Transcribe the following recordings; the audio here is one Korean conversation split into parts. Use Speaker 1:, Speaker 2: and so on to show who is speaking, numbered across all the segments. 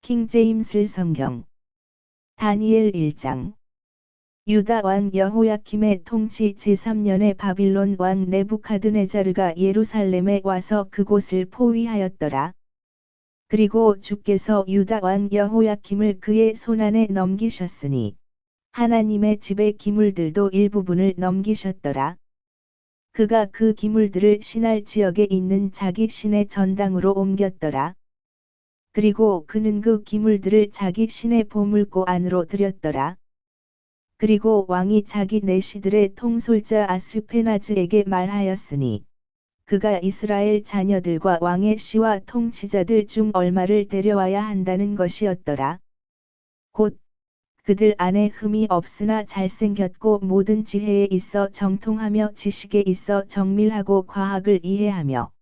Speaker 1: 킹제임스 성경. 다니엘 1장. 유다 왕 여호야킴의 통치 제3년에 바빌론 왕 네부카드네자르가 예루살렘에 와서 그곳을 포위하였더라. 그리고 주께서 유다 왕 여호야킴을 그의 손안에 넘기셨으니 하나님의 집의 기물들도 일부분을 넘기셨더라. 그가 그 기물들을 신할 지역에 있는 자기 신의 전당으로 옮겼더라. 그리고 그는 그 기물들을 자기 신의 보물고 안으로 들였더라. 그리고 왕이 자기 내시들의 통솔자 아스페나즈에게 말하였으니 그가 이스라엘 자녀들과 왕의 시와 통치자들 중 얼마를 데려와야 한다는 것이었더라. 곧 그들 안에 흠이 없으나 잘생겼고 모든 지혜에 있어 정통하며 지식에 있어 정밀하고 과학을 이해하며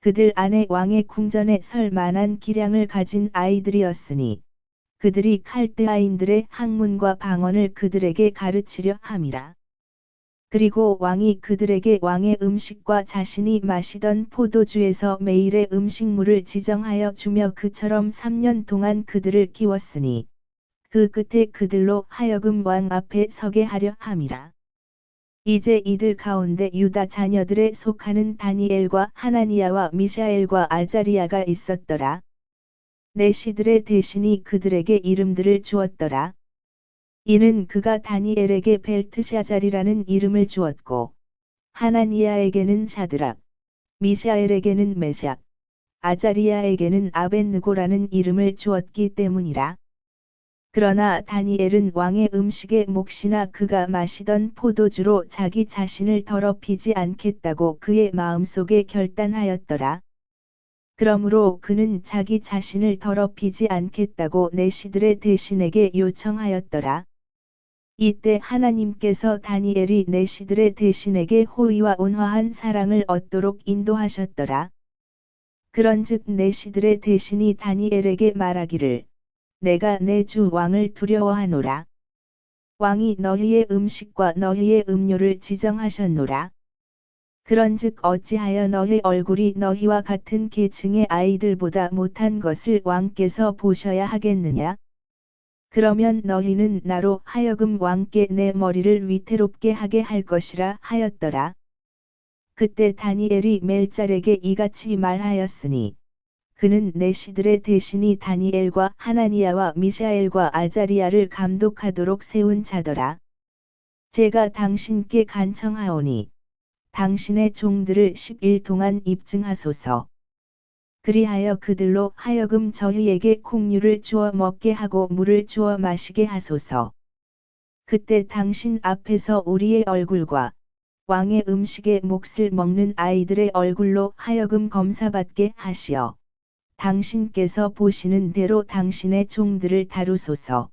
Speaker 1: 그들 안에 왕의 궁전에 설 만한 기량을 가진 아이들이었으니 그들이 칼데아인들의 학문과 방언을 그들에게 가르치려 함이라. 그리고 왕이 그들에게 왕의 음식과 자신이 마시던 포도주에서 매일의 음식물을 지정하여 주며 그처럼 3년 동안 그들을 키웠으니 그 끝에 그들로 하여금 왕 앞에 서게 하려 함이라. 이제 이들 가운데 유다 자녀들에 속하는 다니엘과 하나니야와 미샤엘과 아자리야가 있었더라. 내시들의 대신이 그들에게 이름들을 주었더라. 이는 그가 다니엘에게 벨트샤잘이라는 이름을 주었고 하나니야에게는 사드락, 미샤엘에게는 메샥, 아자리야에게는 아벳느고라는 이름을 주었기 때문이라. 그러나 다니엘은 왕의 음식에 몫이나 그가 마시던 포도주로 자기 자신을 더럽히지 않겠다고 그의 마음속에 결단하였더라. 그러므로 그는 자기 자신을 더럽히지 않겠다고 내시들의 대신에게 요청하였더라. 이때 하나님께서 다니엘이 내시들의 대신에게 호의와 온화한 사랑을 얻도록 인도하셨더라. 그런즉 내시들의 대신이 다니엘에게 말하기를 내가 내 주 왕을 두려워하노라. 왕이 너희의 음식과 너희의 음료를 지정하셨노라. 그런즉 어찌하여 너희 얼굴이 너희와 같은 계층의 아이들보다 못한 것을 왕께서 보셔야 하겠느냐? 그러면 너희는 나로 하여금 왕께 내 머리를 위태롭게 하게 할 것이라 하였더라. 그때 다니엘이 멜잘에게 이같이 말하였으니 그는 내시들의 대신이 다니엘과 하나니야와 미샤엘과 아자리야를 감독하도록 세운 자더라. 제가 당신께 간청하오니 당신의 종들을 10일 동안 입증하소서. 그리하여 그들로 하여금 저희에게 콩류를 주어 먹게 하고 물을 주어 마시게 하소서. 그때 당신 앞에서 우리의 얼굴과 왕의 음식에 몫을 먹는 아이들의 얼굴로 하여금 검사받게 하시어 당신께서 보시는 대로 당신의 종들을 다루소서.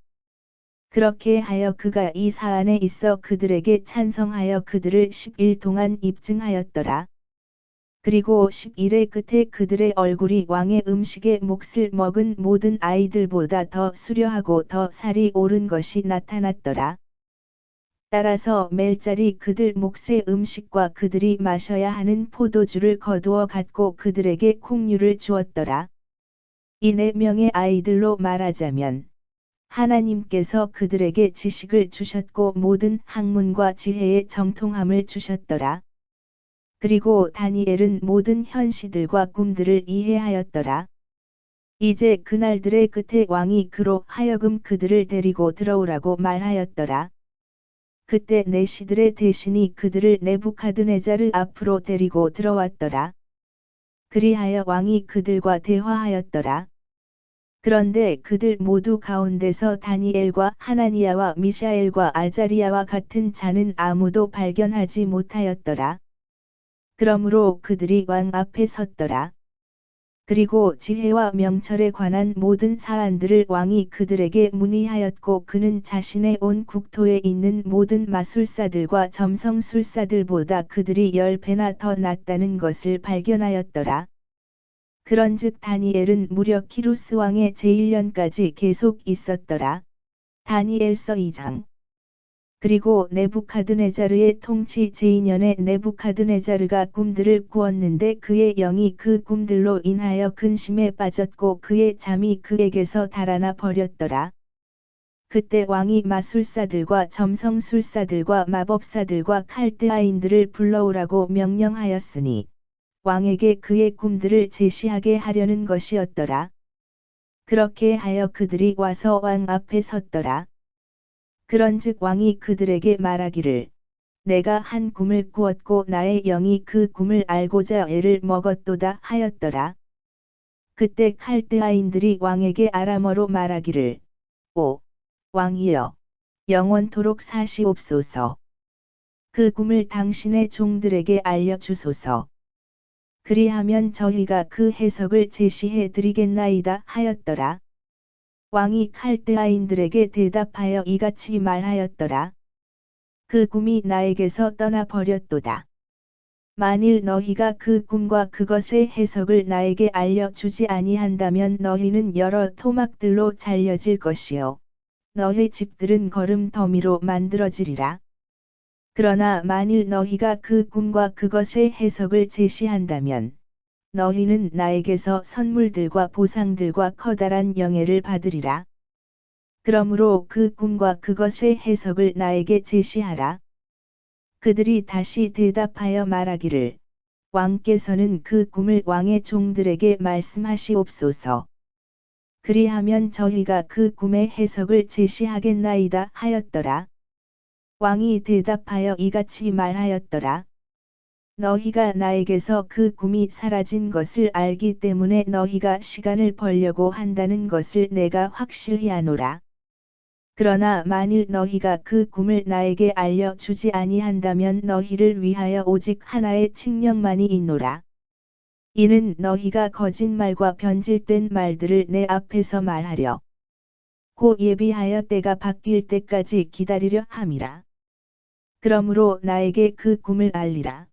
Speaker 1: 그렇게 하여 그가 이 사안에 있어 그들에게 찬성하여 그들을 10일 동안 입증하였더라. 그리고 10일의 끝에 그들의 얼굴이 왕의 음식에 몫을 먹은 모든 아이들보다 더 수려하고 더 살이 오른 것이 나타났더라. 따라서 멜잘이 그들 몫의 음식과 그들이 마셔야 하는 포도주를 거두어 갖고 그들에게 콩류를 주었더라. 이 4명의 아이들로 말하자면 하나님께서 그들에게 지식을 주셨고 모든 학문과 지혜의 정통함을 주셨더라. 그리고 다니엘은 모든 현시들과 꿈들을 이해하였더라. 이제 그날들의 끝에 왕이 그로 하여금 그들을 데리고 들어오라고 말하였더라. 그때 내시들의 대신이 그들을 네부카드네자르 앞으로 데리고 들어왔더라. 그리하여 왕이 그들과 대화하였더라. 그런데 그들 모두 가운데서 다니엘과 하나니야와 미샤엘과 아자리야와 같은 자는 아무도 발견하지 못하였더라. 그러므로 그들이 왕 앞에 섰더라. 그리고 지혜와 명철에 관한 모든 사안들을 왕이 그들에게 문의하였고 그는 자신의 온 국토에 있는 모든 마술사들과 점성술사들보다 그들이 10배나 더 낫다는 것을 발견하였더라. 그런즉 다니엘은 무려 키루스 왕의 제1년까지 계속 있었더라. 다니엘서 2장. 그리고 네부카드네자르의 통치 제2년에 네부카드네자르가 꿈들을 꾸었는데 그의 영이 그 꿈들로 인하여 근심에 빠졌고 그의 잠이 그에게서 달아나 버렸더라. 그때 왕이 마술사들과 점성술사들과 마법사들과 칼데아인들을 불러오라고 명령하였으니 왕에게 그의 꿈들을 제시하게 하려는 것이었더라. 그렇게 하여 그들이 와서 왕 앞에 섰더라. 그런즉 왕이 그들에게 말하기를 내가 한 꿈을 꾸었고 나의 영이 그 꿈을 알고자 애를 먹었도다 하였더라. 그때 칼데아인들이 왕에게 아람어로 말하기를 오 왕이여 영원토록 사시옵소서. 그 꿈을 당신의 종들에게 알려주소서. 그리하면 저희가 그 해석을 제시해 드리겠나이다 하였더라. 왕이 칼데아인들에게 대답하여 이같이 말하였더라. 그 꿈이 나에게서 떠나 버렸도다. 만일 너희가 그 꿈과 그것의 해석을 나에게 알려주지 아니한다면 너희는 여러 토막들로 잘려질 것이요. 너희 집들은 거름더미로 만들어지리라. 그러나 만일 너희가 그 꿈과 그것의 해석을 제시한다면 너희는 나에게서 선물들과 보상들과 커다란 영예를 받으리라. 그러므로 그 꿈과 그것의 해석을 나에게 제시하라. 그들이 다시 대답하여 말하기를 왕께서는 그 꿈을 왕의 종들에게 말씀하시옵소서. 그리하면 저희가 그 꿈의 해석을 제시하겠나이다 하였더라. 왕이 대답하여 이같이 말하였더라. 너희가 나에게서 그 꿈이 사라진 것을 알기 때문에 너희가 시간을 벌려고 한다는 것을 내가 확실히 아노라. 그러나 만일 너희가 그 꿈을 나에게 알려주지 아니한다면 너희를 위하여 오직 하나의 칙령만이 있노라. 이는 너희가 거짓말과 변질된 말들을 내 앞에서 말하려 곧 예비하여 때가 바뀔 때까지 기다리려 함이라. 그러므로 나에게 그 꿈을 알리라.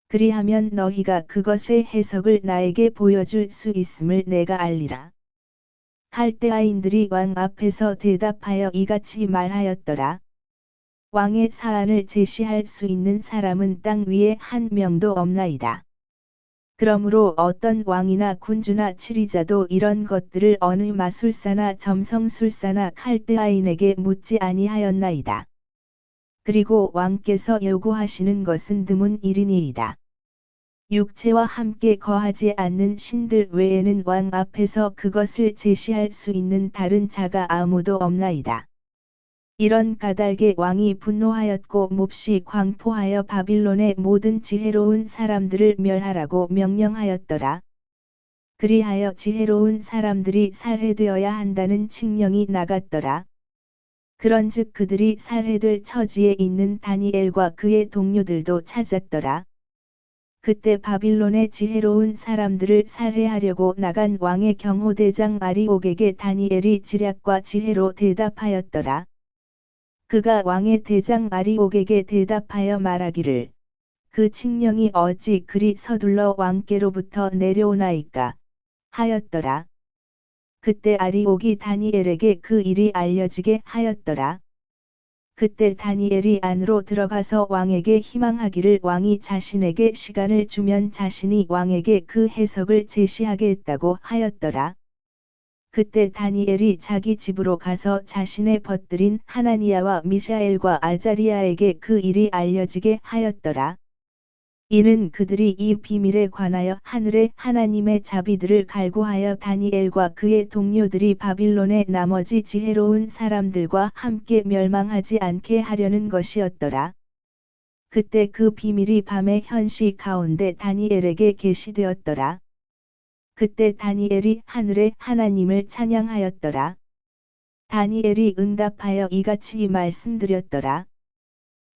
Speaker 1: 그리하면 너희가 그것의 해석을 나에게 보여줄 수 있음을 내가 알리라. 칼데아인들이 왕 앞에서 대답하여 이같이 말하였더라. 왕의 사안을 제시할 수 있는 사람은 땅 위에 한 명도 없나이다. 그러므로 어떤 왕이나 군주나 치리자도 이런 것들을 어느 마술사나 점성술사나 칼데아인에게 묻지 아니하였나이다. 그리고 왕께서 요구하시는 것은 드문 일이니이다. 육체와 함께 거하지 않는 신들 외에는 왕 앞에서 그것을 제시할 수 있는 다른 자가 아무도 없나이다. 이런 까닭에 왕이 분노하였고 몹시 광포하여 바빌론의 모든 지혜로운 사람들을 멸하라고 명령하였더라. 그리하여 지혜로운 사람들이 살해되어야 한다는 칙령이 나갔더라. 그런즉 그들이 살해될 처지에 있는 다니엘과 그의 동료들도 찾았더라. 그때 바빌론의 지혜로운 사람들을 살해하려고 나간 왕의 경호대장 아리옥에게 다니엘이 지략과 지혜로 대답하였더라. 그가 왕의 대장 아리옥에게 대답하여 말하기를 그 칙령이 어찌 그리 서둘러 왕께로부터 내려오나이까 하였더라. 그때 아리옥이 다니엘에게 그 일이 알려지게 하였더라. 그때 다니엘이 안으로 들어가서 왕에게 희망하기를 왕이 자신에게 시간을 주면 자신이 왕에게 그 해석을 제시하겠다고 하였더라. 그때 다니엘이 자기 집으로 가서 자신의 벗들인 하나니아와 미샤엘과 아자리아에게 그 일이 알려지게 하였더라. 이는 그들이 이 비밀에 관하여 하늘의 하나님의 자비들을 갈구하여 다니엘과 그의 동료들이 바빌론의 나머지 지혜로운 사람들과 함께 멸망하지 않게 하려는 것이었더라. 그때 그 비밀이 밤의 현시 가운데 다니엘에게 계시되었더라. 그때 다니엘이 하늘의 하나님을 찬양하였더라. 다니엘이 응답하여 이같이 말씀드렸더라.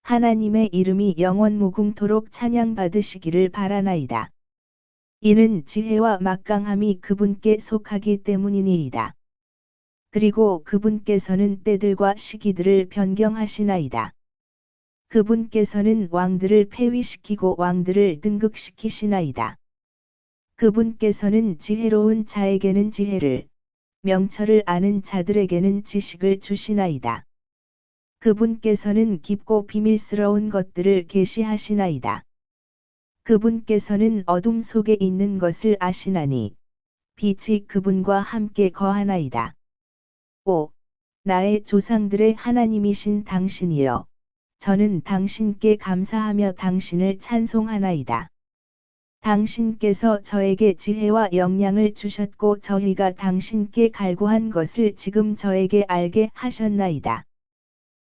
Speaker 1: 하나님의 이름이 영원무궁토록 찬양받으시기를 바라나이다. 이는 지혜와 막강함이 그분께 속하기 때문이니이다. 그리고 그분께서는 때들과 시기들을 변경하시나이다. 그분께서는 왕들을 폐위시키고 왕들을 등극시키시나이다. 그분께서는 지혜로운 자에게는 지혜를, 명철을 아는 자들에게는 지식을 주시나이다. 그분께서는 깊고 비밀스러운 것들을 계시하시나이다. 그분께서는 어둠 속에 있는 것을 아시나니 빛이 그분과 함께 거하나이다. 5. 나의 조상들의 하나님이신 당신이여, 저는 당신께 감사하며 당신을 찬송하나이다. 당신께서 저에게 지혜와 역량을 주셨고 저희가 당신께 갈구한 것을 지금 저에게 알게 하셨나이다.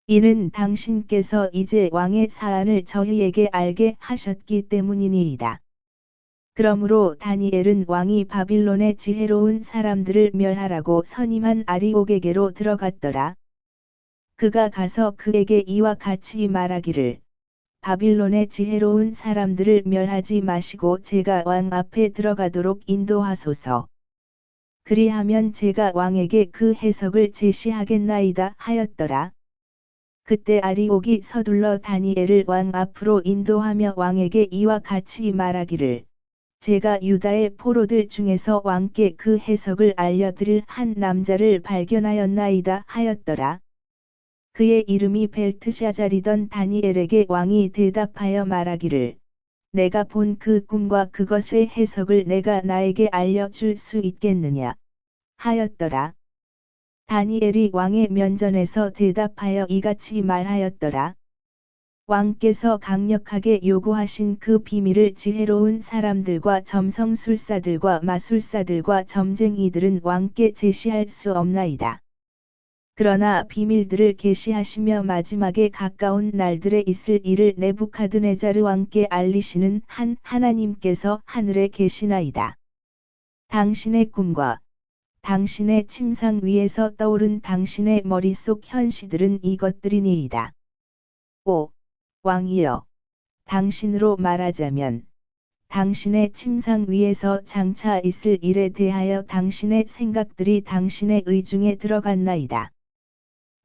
Speaker 1: 이는 당신께서 이제 왕의 사안을 저희에게 알게 하셨기 때문이니이다. 그러므로 다니엘은 왕이 바빌론의 지혜로운 사람들을 멸하라고 선임한 아리옥에게로 들어갔더라. 그가 가서 그에게 이와 같이 말하기를, 바빌론의 지혜로운 사람들을 멸하지 마시고 제가 왕 앞에 들어가도록 인도하소서. 그리하면 제가 왕에게 그 해석을 제시하겠나이다 하였더라. 그때 아리옥이 서둘러 다니엘을 왕 앞으로 인도하며 왕에게 이와 같이 말하기를, 제가 유다의 포로들 중에서 왕께 그 해석을 알려드릴 한 남자를 발견하였나이다 하였더라. 그의 이름이 벨트샤잘이던 다니엘에게 왕이 대답하여 말하기를, 내가 본 그 꿈과 그것의 해석을 내가 나에게 알려줄 수 있겠느냐 하였더라. 다니엘이 왕의 면전에서 대답하여 이같이 말하였더라. 왕께서 강력하게 요구하신 그 비밀을 지혜로운 사람들과 점성술사들과 마술사들과 점쟁이들은 왕께 제시할 수 없나이다. 그러나 비밀들을 계시하시며 마지막에 가까운 날들에 있을 일을 네부카드네자르 왕께 알리시는 한 하나님께서 하늘에 계시나이다. 당신의 꿈과 당신의 침상 위에서 떠오른 당신의 머릿속 현시들은 이것들이니이다. 5. 왕이여, 당신으로 말하자면 당신의 침상 위에서 장차 있을 일에 대하여 당신의 생각들이 당신의 의중에 들어갔나이다.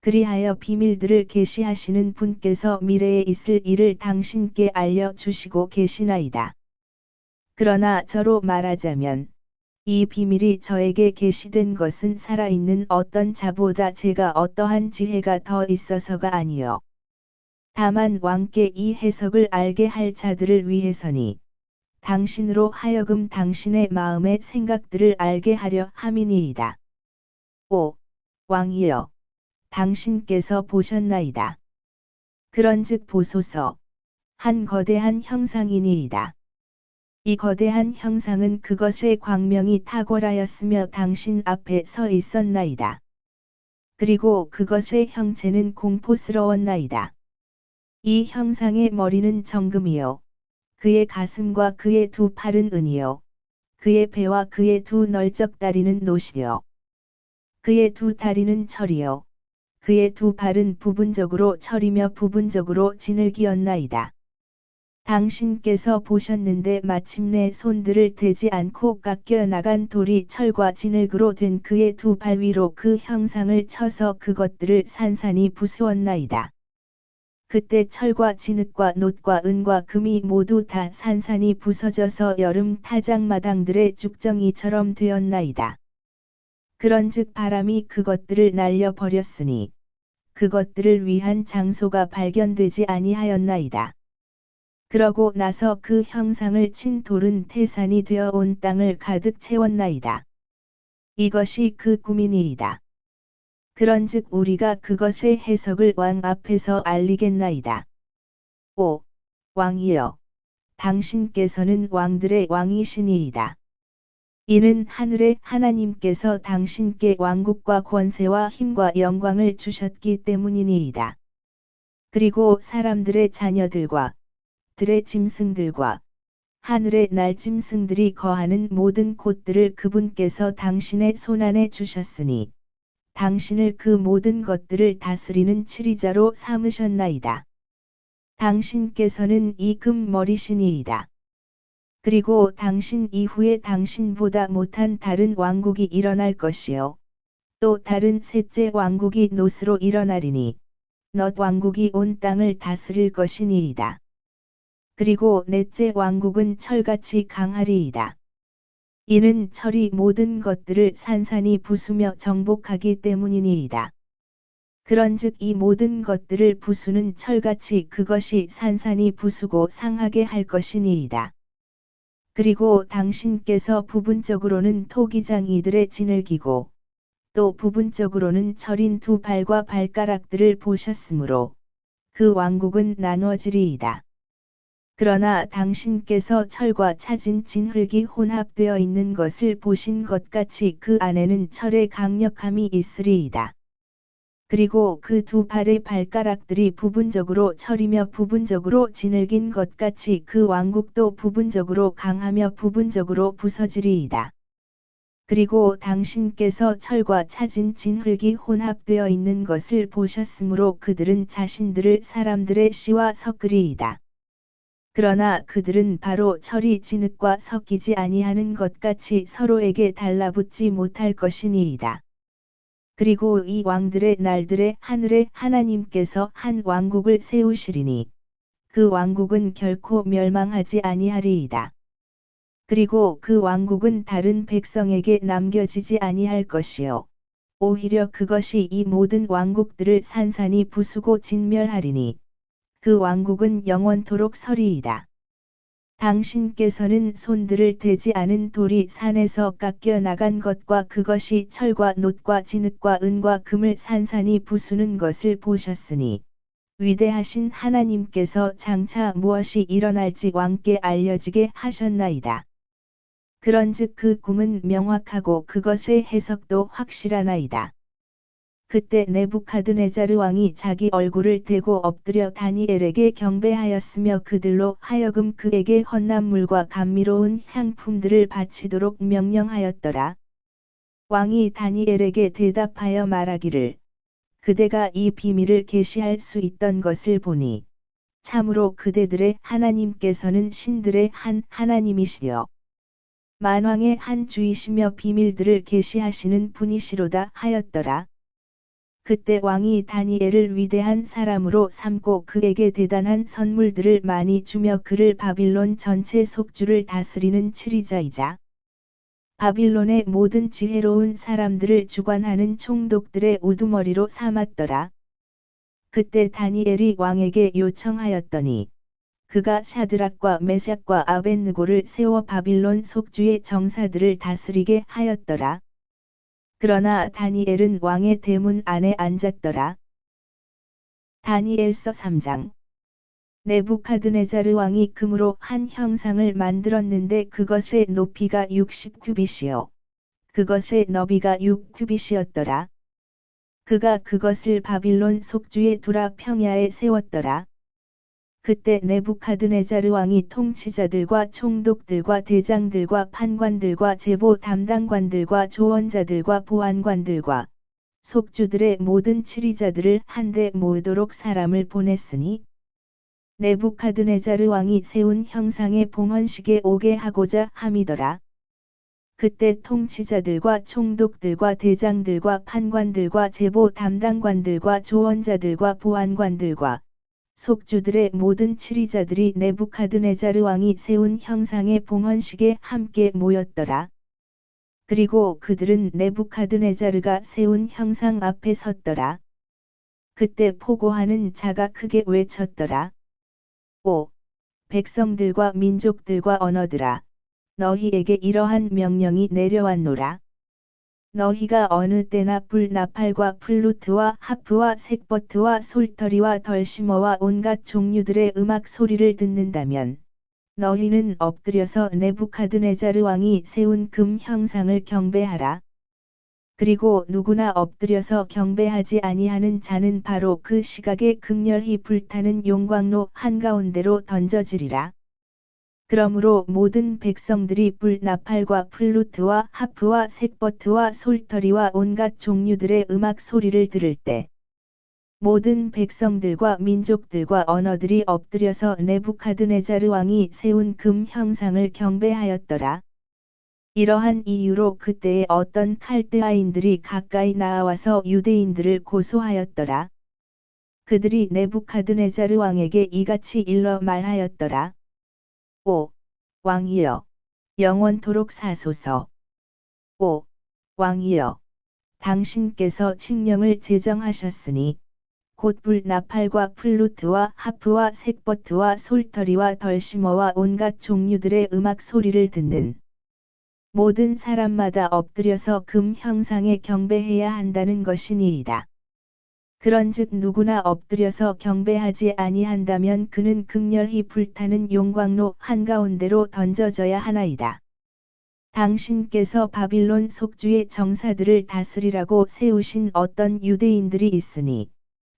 Speaker 1: 그리하여 비밀들을 계시하시는 분께서 미래에 있을 일을 당신께 알려주시고 계시나이다. 그러나 저로 말하자면 이 비밀이 저에게 계시된 것은 살아있는 어떤 자보다 제가 어떠한 지혜가 더 있어서가 아니요, 다만 왕께 이 해석을 알게 할 자들을 위해서니 당신으로 하여금 당신의 마음의 생각들을 알게 하려 함이니이다. 5. 왕이여, 당신께서 보셨나이다. 그런즉 보소서, 한 거대한 형상이니이다. 이 거대한 형상은 그것의 광명이 탁월하였으며 당신 앞에 서 있었나이다. 그리고 그것의 형체는 공포스러웠나이다. 이 형상의 머리는 정금이요, 그의 가슴과 그의 두 팔은 은이요, 그의 배와 그의 두 널쩍 다리는 노시요, 그의 두 다리는 철이요, 그의 두 발은 부분적으로 철이며 부분적으로 진흙이었나이다. 당신께서 보셨는데 마침내 손들을 대지 않고 깎여 나간 돌이 철과 진흙으로 된 그의 두 발 위로 그 형상을 쳐서 그것들을 산산이 부수었나이다. 그때 철과 진흙과 놋과 은과 금이 모두 다 산산이 부서져서 여름 타작마당들의 죽정이처럼 되었나이다. 그런즉 바람이 그것들을 날려버렸으니 그것들을 위한 장소가 발견되지 아니하였나이다. 그러고 나서 그 형상을 친 돌은 태산이 되어 온 땅을 가득 채웠나이다. 이것이 그 꿈이니이다. 그런즉 우리가 그것의 해석을 왕 앞에서 알리겠나이다. 5. 왕이여, 당신께서는 왕들의 왕이시니이다. 이는 하늘의 하나님께서 당신께 왕국과 권세와 힘과 영광을 주셨기 때문이니이다. 그리고 사람들의 자녀들과 들의 짐승들과 하늘의 날짐승들이 거하는 모든 곳들을 그분께서 당신의 손안에 주셨으니 당신을 그 모든 것들을 다스리는 치리자로 삼으셨나이다. 당신께서는 이 금머리시니이다. 그리고 당신 이후에 당신보다 못한 다른 왕국이 일어날 것이요, 또 다른 셋째 왕국이 놋으로 일어나리니 놋 왕국이 온 땅을 다스릴 것이니이다. 그리고 넷째 왕국은 철같이 강하리이다. 이는 철이 모든 것들을 산산이 부수며 정복하기 때문이니이다. 그런즉 이 모든 것들을 부수는 철같이 그것이 산산이 부수고 상하게 할 것이니이다. 그리고 당신께서 부분적으로는 토기장 이들의 진을 기고 또 부분적으로는 철인 두 발과 발가락들을 보셨으므로 그 왕국은 나누어지리이다. 그러나 당신께서 철과 차진 진흙이 혼합되어 있는 것을 보신 것 같이 그 안에는 철의 강력함이 있으리이다. 그리고 그 두 발의 발가락들이 부분적으로 철이며 부분적으로 진흙인 것 같이 그 왕국도 부분적으로 강하며 부분적으로 부서지리이다. 그리고 당신께서 철과 차진 진흙이 혼합되어 있는 것을 보셨으므로 그들은 자신들을 사람들의 씨와 섞으리이다. 그러나 그들은 바로 철이 진흙과 섞이지 아니하는 것 같이 서로에게 달라붙지 못할 것이니이다. 그리고 이 왕들의 날들에 하늘의 하나님께서 한 왕국을 세우시리니 그 왕국은 결코 멸망하지 아니하리이다. 그리고 그 왕국은 다른 백성에게 남겨지지 아니할 것이요 오히려 그것이 이 모든 왕국들을 산산이 부수고 진멸하리니 그 왕국은 영원토록 서리이다. 당신께서는 손들을 대지 않은 돌이 산에서 깎여 나간 것과 그것이 철과 놋과 진흙과 은과 금을 산산이 부수는 것을 보셨으니 위대하신 하나님께서 장차 무엇이 일어날지 왕께 알려지게 하셨나이다. 그런즉 그 꿈은 명확하고 그것의 해석도 확실하나이다. 그때 네부카드네자르 왕이 자기 얼굴을 대고 엎드려 다니엘에게 경배하였으며 그들로 하여금 그에게 헌난물과 감미로운 향품들을 바치도록 명령하였더라. 왕이 다니엘에게 대답하여 말하기를 그대가 이 비밀을 계시할 수 있던 것을 보니 참으로 그대들의 하나님께서는 신들의 한 하나님이시여 만왕의 한 주이시며 비밀들을 계시하시는 분이시로다 하였더라. 그때 왕이 다니엘을 위대한 사람으로 삼고 그에게 대단한 선물들을 많이 주며 그를 바빌론 전체 속주를 다스리는 치리자이자 바빌론의 모든 지혜로운 사람들을 주관하는 총독들의 우두머리로 삼았더라. 그때 다니엘이 왕에게 요청하였더니 그가 샤드락과 메삭과 아벳느고를 세워 바빌론 속주의 정사들을 다스리게 하였더라. 그러나 다니엘은 왕의 대문 안에 앉았더라. 다니엘서 3장. 네부카드네자르 왕이 금으로 한 형상을 만들었는데 그것의 높이가 60규빗이요 그것의 너비가 6규빗이었더라. 그가 그것을 바빌론 속주의 두라 평야에 세웠더라. 그때 네부카드네자르 왕이 통치자들과 총독들과 대장들과 판관들과 제보 담당관들과 조언자들과 보안관들과 속주들의 모든 치리자들을 한데 모으도록 사람을 보냈으니 네부카드네자르 왕이 세운 형상의 봉헌식에 오게 하고자 함이더라. 그때 통치자들과 총독들과 대장들과 판관들과 제보 담당관들과 조언자들과 보안관들과 속주들의 모든 치리자들이 네부카드네자르 왕이 세운 형상의 봉헌식에 함께 모였더라. 그리고 그들은 네부카드네자르가 세운 형상 앞에 섰더라. 그때 포고하는 자가 크게 외쳤더라. 오, 백성들과 민족들과 언어들아, 너희에게 이러한 명령이 내려왔노라. 너희가 어느 때나 불 나팔과 플루트와 하프와 색버트와 솔터리와 덜시머와 온갖 종류들의 음악 소리를 듣는다면 너희는 엎드려서 네부카드네자르 왕이 세운 금 형상을 경배하라. 그리고 누구나 엎드려서 경배하지 아니하는 자는 바로 그 시각에 극렬히 불타는 용광로 한가운데로 던져지리라. 그러므로 모든 백성들이 불 나팔과 플루트와 하프와 색버트와 솔터리와 온갖 종류들의 음악 소리를 들을 때 모든 백성들과 민족들과 언어들이 엎드려서 네부카드네자르 왕이 세운 금 형상을 경배하였더라. 이러한 이유로 그때에 어떤 칼데아인들이 가까이 나와서 유대인들을 고소하였더라. 그들이 네부카드네자르 왕에게 이같이 일러 말하였더라. 오, 왕이여, 영원토록 사소서. 오, 왕이여, 당신께서 칙령을 제정하셨으니 곧 불 나팔과 플루트와 하프와 색버트와 솔터리와 덜시머와 온갖 종류들의 음악 소리를 듣는 모든 사람마다 엎드려서 금 형상에 경배해야 한다는 것이니이다. 그런즉 누구나 엎드려서 경배하지 아니한다면 그는 극렬히 불타는 용광로 한가운데로 던져져야 하나이다. 당신께서 바빌론 속주의 정사들을 다스리라고 세우신 어떤 유대인들이 있으니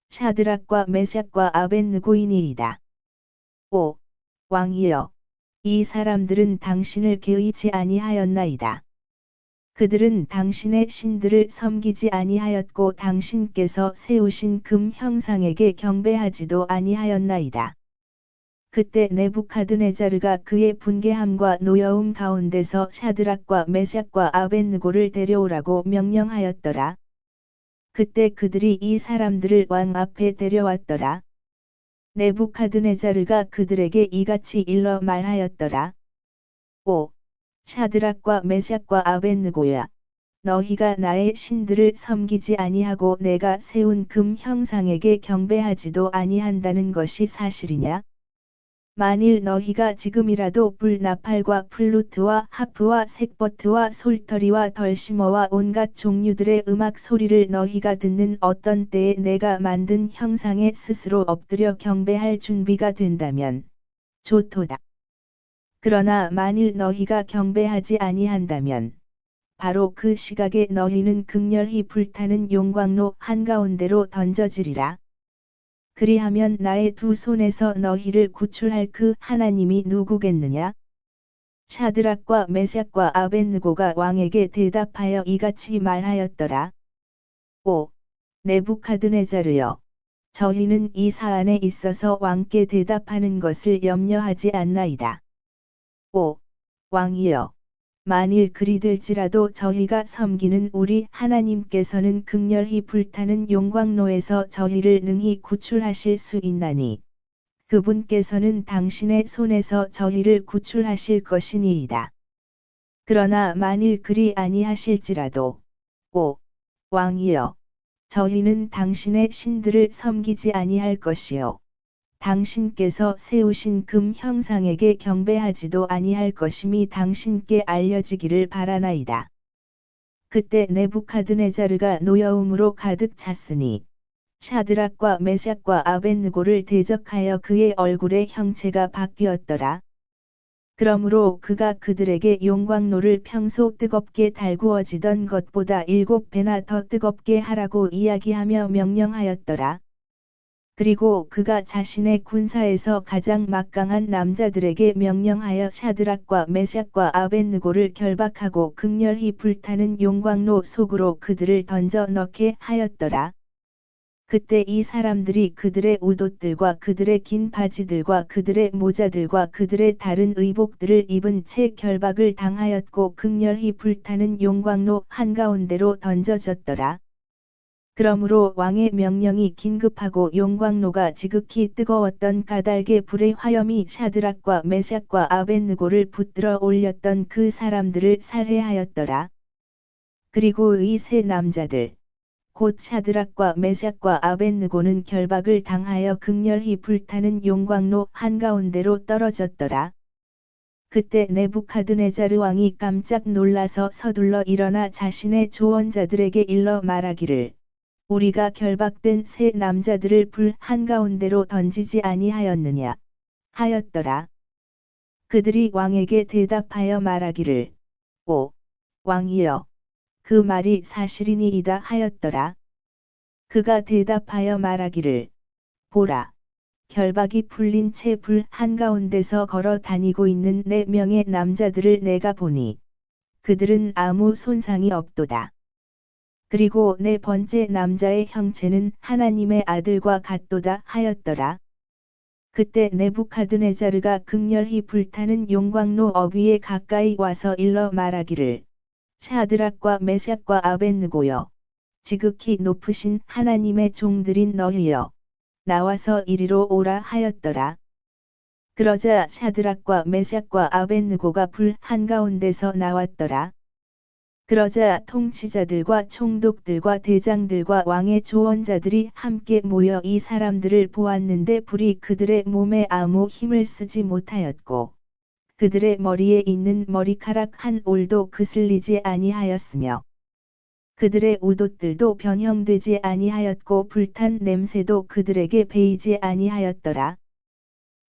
Speaker 1: 샤드락과 메샥과 아벳느고이니이다. 5. 왕이여, 이 사람들은 당신을 개의치 아니하였나이다. 그들은 당신의 신들을 섬기지 아니하였고 당신께서 세우신 금 형상에게 경배하지도 아니하였나이다. 그때 네부카드네자르가 그의 분개함과 노여움 가운데서 샤드락과 메샥과 아벳느고를 데려오라고 명령하였더라. 그때 그들이 이 사람들을 왕 앞에 데려왔더라. 네부카드네자르가 그들에게 이같이 일러 말하였더라. 5. 샤드락과 메샥과 아벳느고야, 너희가 나의 신들을 섬기지 아니하고 내가 세운 금 형상에게 경배하지도 아니한다는 것이 사실이냐? 만일 너희가 지금이라도 불 나팔과 플루트와 하프와 색버트와 솔터리와 덜시머와 온갖 종류들의 음악 소리를 너희가 듣는 어떤 때에 내가 만든 형상에 스스로 엎드려 경배할 준비가 된다면 좋도다. 그러나 만일 너희가 경배하지 아니한다면 바로 그 시각에 너희는 극렬히 불타는 용광로 한가운데로 던져지리라. 그리하면 나의 두 손에서 너희를 구출할 그 하나님이 누구겠느냐? 샤드락과 메샥과 아벳느고가 왕에게 대답하여 이같이 말하였더라. 5. 네부카드네자르여, 저희는 이 사안에 있어서 왕께 대답하는 것을 염려하지 않나이다. 5. 왕이여, 만일 그리 될지라도 저희가 섬기는 우리 하나님께서는 극렬히 불타는 용광로에서 저희를 능히 구출하실 수 있나니 그분께서는 당신의 손에서 저희를 구출하실 것이니이다. 그러나 만일 그리 아니하실지라도 5. 왕이여, 저희는 당신의 신들을 섬기지 아니할 것이요 당신께서 세우신 금 형상에게 경배하지도 아니할 것임이 당신께 알려지기를 바라나이다. 그때 네부카드네자르가 노여움으로 가득 찼으니 샤드락과 메샥과 아벳느고를 대적하여 그의 얼굴의 형체가 바뀌었더라. 그러므로 그가 그들에게 용광로를 평소 뜨겁게 달구어지던 것보다 7배나 더 뜨겁게 하라고 이야기하며 명령하였더라. 그리고 그가 자신의 군사에서 가장 막강한 남자들에게 명령하여 샤드락과 메샥과 아벳느고를 결박하고 극렬히 불타는 용광로 속으로 그들을 던져 넣게 하였더라. 그때 이 사람들이 그들의 웃옷들과 그들의 긴 바지들과 그들의 모자들과 그들의 다른 의복들을 입은 채 결박을 당하였고 극렬히 불타는 용광로 한가운데로 던져졌더라. 그러므로 왕의 명령이 긴급하고 용광로가 지극히 뜨거웠던 까닭에 불의 화염이 샤드락과 메샥과 아벳느고를 붙들어 올렸던 그 사람들을 살해하였더라. 그리고 이 세 남자들, 곧 샤드락과 메샥과 아벳느고는 결박을 당하여 극렬히 불타는 용광로 한가운데로 떨어졌더라. 그때 네부카드네자르 왕이 깜짝 놀라서 서둘러 일어나 자신의 조언자들에게 일러 말하기를, 우리가 결박된 세 남자들을 불 한가운데로 던지지 아니하였느냐 하였더라. 그들이 왕에게 대답하여 말하기를, 5. 왕이여, 그 말이 사실이니이다 하였더라. 그가 대답하여 말하기를, 보라, 결박이 풀린 채 불 한가운데서 걸어 다니고 있는 4명의 남자들을 내가 보니 그들은 아무 손상이 없도다. 그리고 4번째 남자의 형체는 하나님의 아들과 같도다 하였더라. 그때 네부카드네자르가 극렬히 불타는 용광로 어귀에 가까이 와서 일러 말하기를, 샤드락과 메샥과 아벳느고여, 지극히 높으신 하나님의 종들인 너희여, 나와서 이리로 오라 하였더라. 그러자 샤드락과 메샥과 아벳느고가 불 한가운데서 나왔더라. 그러자 통치자들과 총독들과 대장들과 왕의 조언자들이 함께 모여 이 사람들을 보았는데 불이 그들의 몸에 아무 힘을 쓰지 못하였고 그들의 머리에 있는 머리카락 한 올도 그슬리지 아니하였으며 그들의 웃옷들도 변형되지 아니하였고 불탄 냄새도 그들에게 배이지 아니하였더라.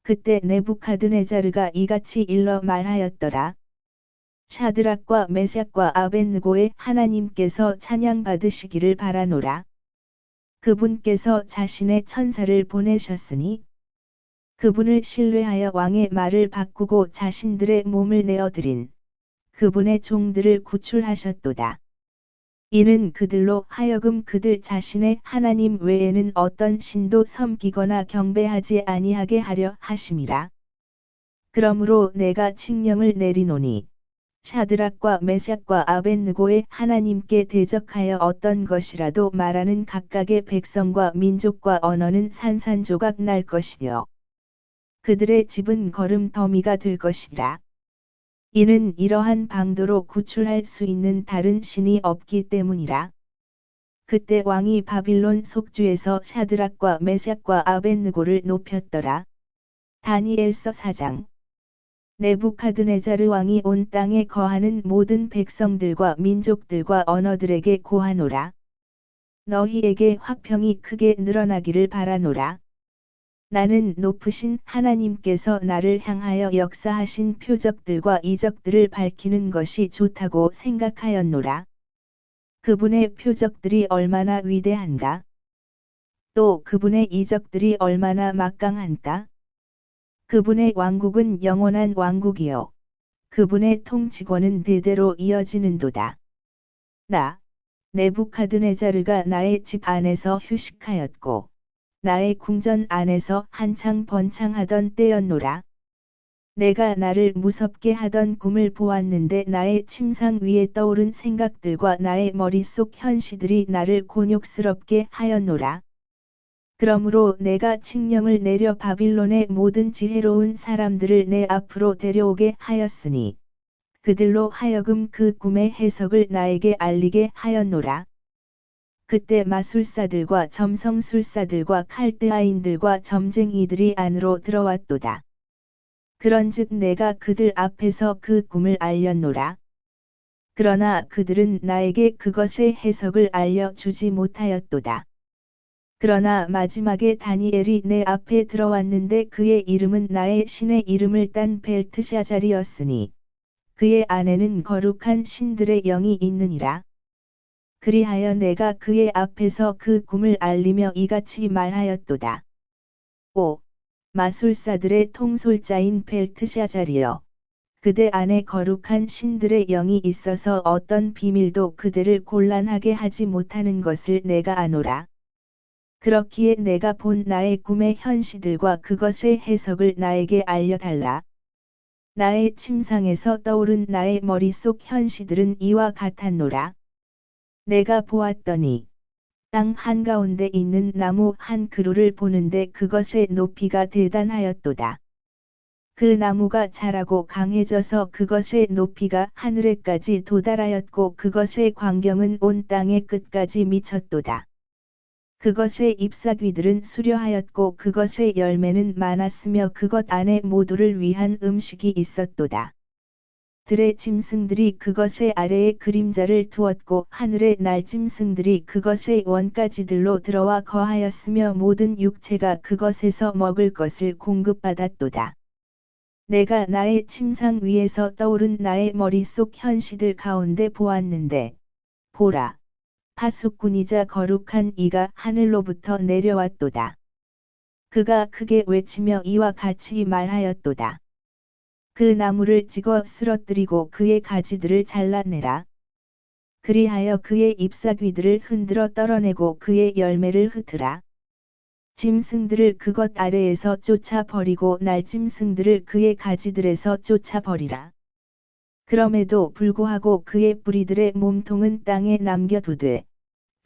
Speaker 1: 그때 느부갓네자르가 이같이 일러 말하였더라. 샤드락과 메삭과 아벳느고의 하나님께서 찬양받으시기를 바라노라. 그분께서 자신의 천사를 보내셨으니 그분을 신뢰하여 왕의 말을 바꾸고 자신들의 몸을 내어드린 그분의 종들을 구출하셨도다. 이는 그들로 하여금 그들 자신의 하나님 외에는 어떤 신도 섬기거나 경배하지 아니하게 하려 하심이라. 그러므로 내가 칙령을 내리노니 샤드락과 메삭과 아벳느고의 하나님께 대적하여 어떤 것이라도 말하는 각각의 백성과 민족과 언어는 산산조각 날 것이요 그들의 집은 거름더미가 될 것이라. 이는 이러한 방도로 구출할 수 있는 다른 신이 없기 때문이라. 그때 왕이 바빌론 속주에서 샤드락과 메삭과 아벳느고를 높였더라. 다니엘서 4장. 느부갓네자르 왕이 온 땅에 거하는 모든 백성들과 민족들과 언어들에게 고하노라. 너희에게 화평이 크게 늘어나기를 바라노라. 나는 높으신 하나님께서 나를 향하여 역사하신 표적들과 이적들을 밝히는 것이 좋다고 생각하였노라. 그분의 표적들이 얼마나 위대한가? 또 그분의 이적들이 얼마나 막강한가? 그분의 왕국은 영원한 왕국이요 그분의 통치권은 대대로 이어지는도다. 나 느부갓네자르가 나의 집 안에서 휴식하였고 나의 궁전 안에서 한창 번창하던 때였노라. 내가 나를 무섭게 하던 꿈을 보았는데 나의 침상 위에 떠오른 생각들과 나의 머릿속 현시들이 나를 곤욕스럽게 하였노라. 그러므로 내가 칙령을 내려 바빌론의 모든 지혜로운 사람들을 내 앞으로 데려오게 하였으니 그들로 하여금 그 꿈의 해석을 나에게 알리게 하였노라. 그때 마술사들과 점성술사들과 칼드아인들과 점쟁이들이 안으로 들어왔도다. 그런즉 내가 그들 앞에서 그 꿈을 알렸노라. 그러나 그들은 나에게 그것의 해석을 알려주지 못하였도다. 그러나 마지막에 다니엘이 내 앞에 들어왔는데 그의 이름은 나의 신의 이름을 딴 벨트샤잘이었으니 그의 안에는 거룩한 신들의 영이 있느니라. 그리하여 내가 그의 앞에서 그 꿈을 알리며 이같이 말하였도다. 5. 마술사들의 통솔자인 벨트샤잘이여. 그대 안에 거룩한 신들의 영이 있어서 어떤 비밀도 그대를 곤란하게 하지 못하는 것을 내가 아노라. 그렇기에 내가 본 나의 꿈의 현시들과 그것의 해석을 나에게 알려달라. 나의 침상에서 떠오른 나의 머릿속 현시들은 이와 같았노라. 내가 보았더니 땅 한가운데 있는 나무 한 그루를 보는데 그것의 높이가 대단하였도다. 그 나무가 자라고 강해져서 그것의 높이가 하늘에까지 도달하였고 그것의 광경은 온 땅의 끝까지 미쳤도다. 그것의 잎사귀들은 수려하였고 그것의 열매는 많았으며 그것 안에 모두를 위한 음식이 있었도다. 들의 짐승들이 그것의 아래에 그림자를 두었고 하늘의 날짐승들이 그것의 원가지들로 들어와 거하였으며 모든 육체가 그것에서 먹을 것을 공급받았도다. 내가 나의 침상 위에서 떠오른 나의 머릿속 현시들 가운데 보았는데 보라. 파수꾼이자 거룩한 이가 하늘로부터 내려왔도다. 그가 크게 외치며 이와 같이 말하였도다. 그 나무를 찍어 쓰러뜨리고 그의 가지들을 잘라내라. 그리하여 그의 잎사귀들을 흔들어 떨어내고 그의 열매를 흩으라. 짐승들을 그것 아래에서 쫓아버리고 날짐승들을 그의 가지들에서 쫓아버리라. 그럼에도 불구하고 그의 뿌리들의 몸통은 땅에 남겨두되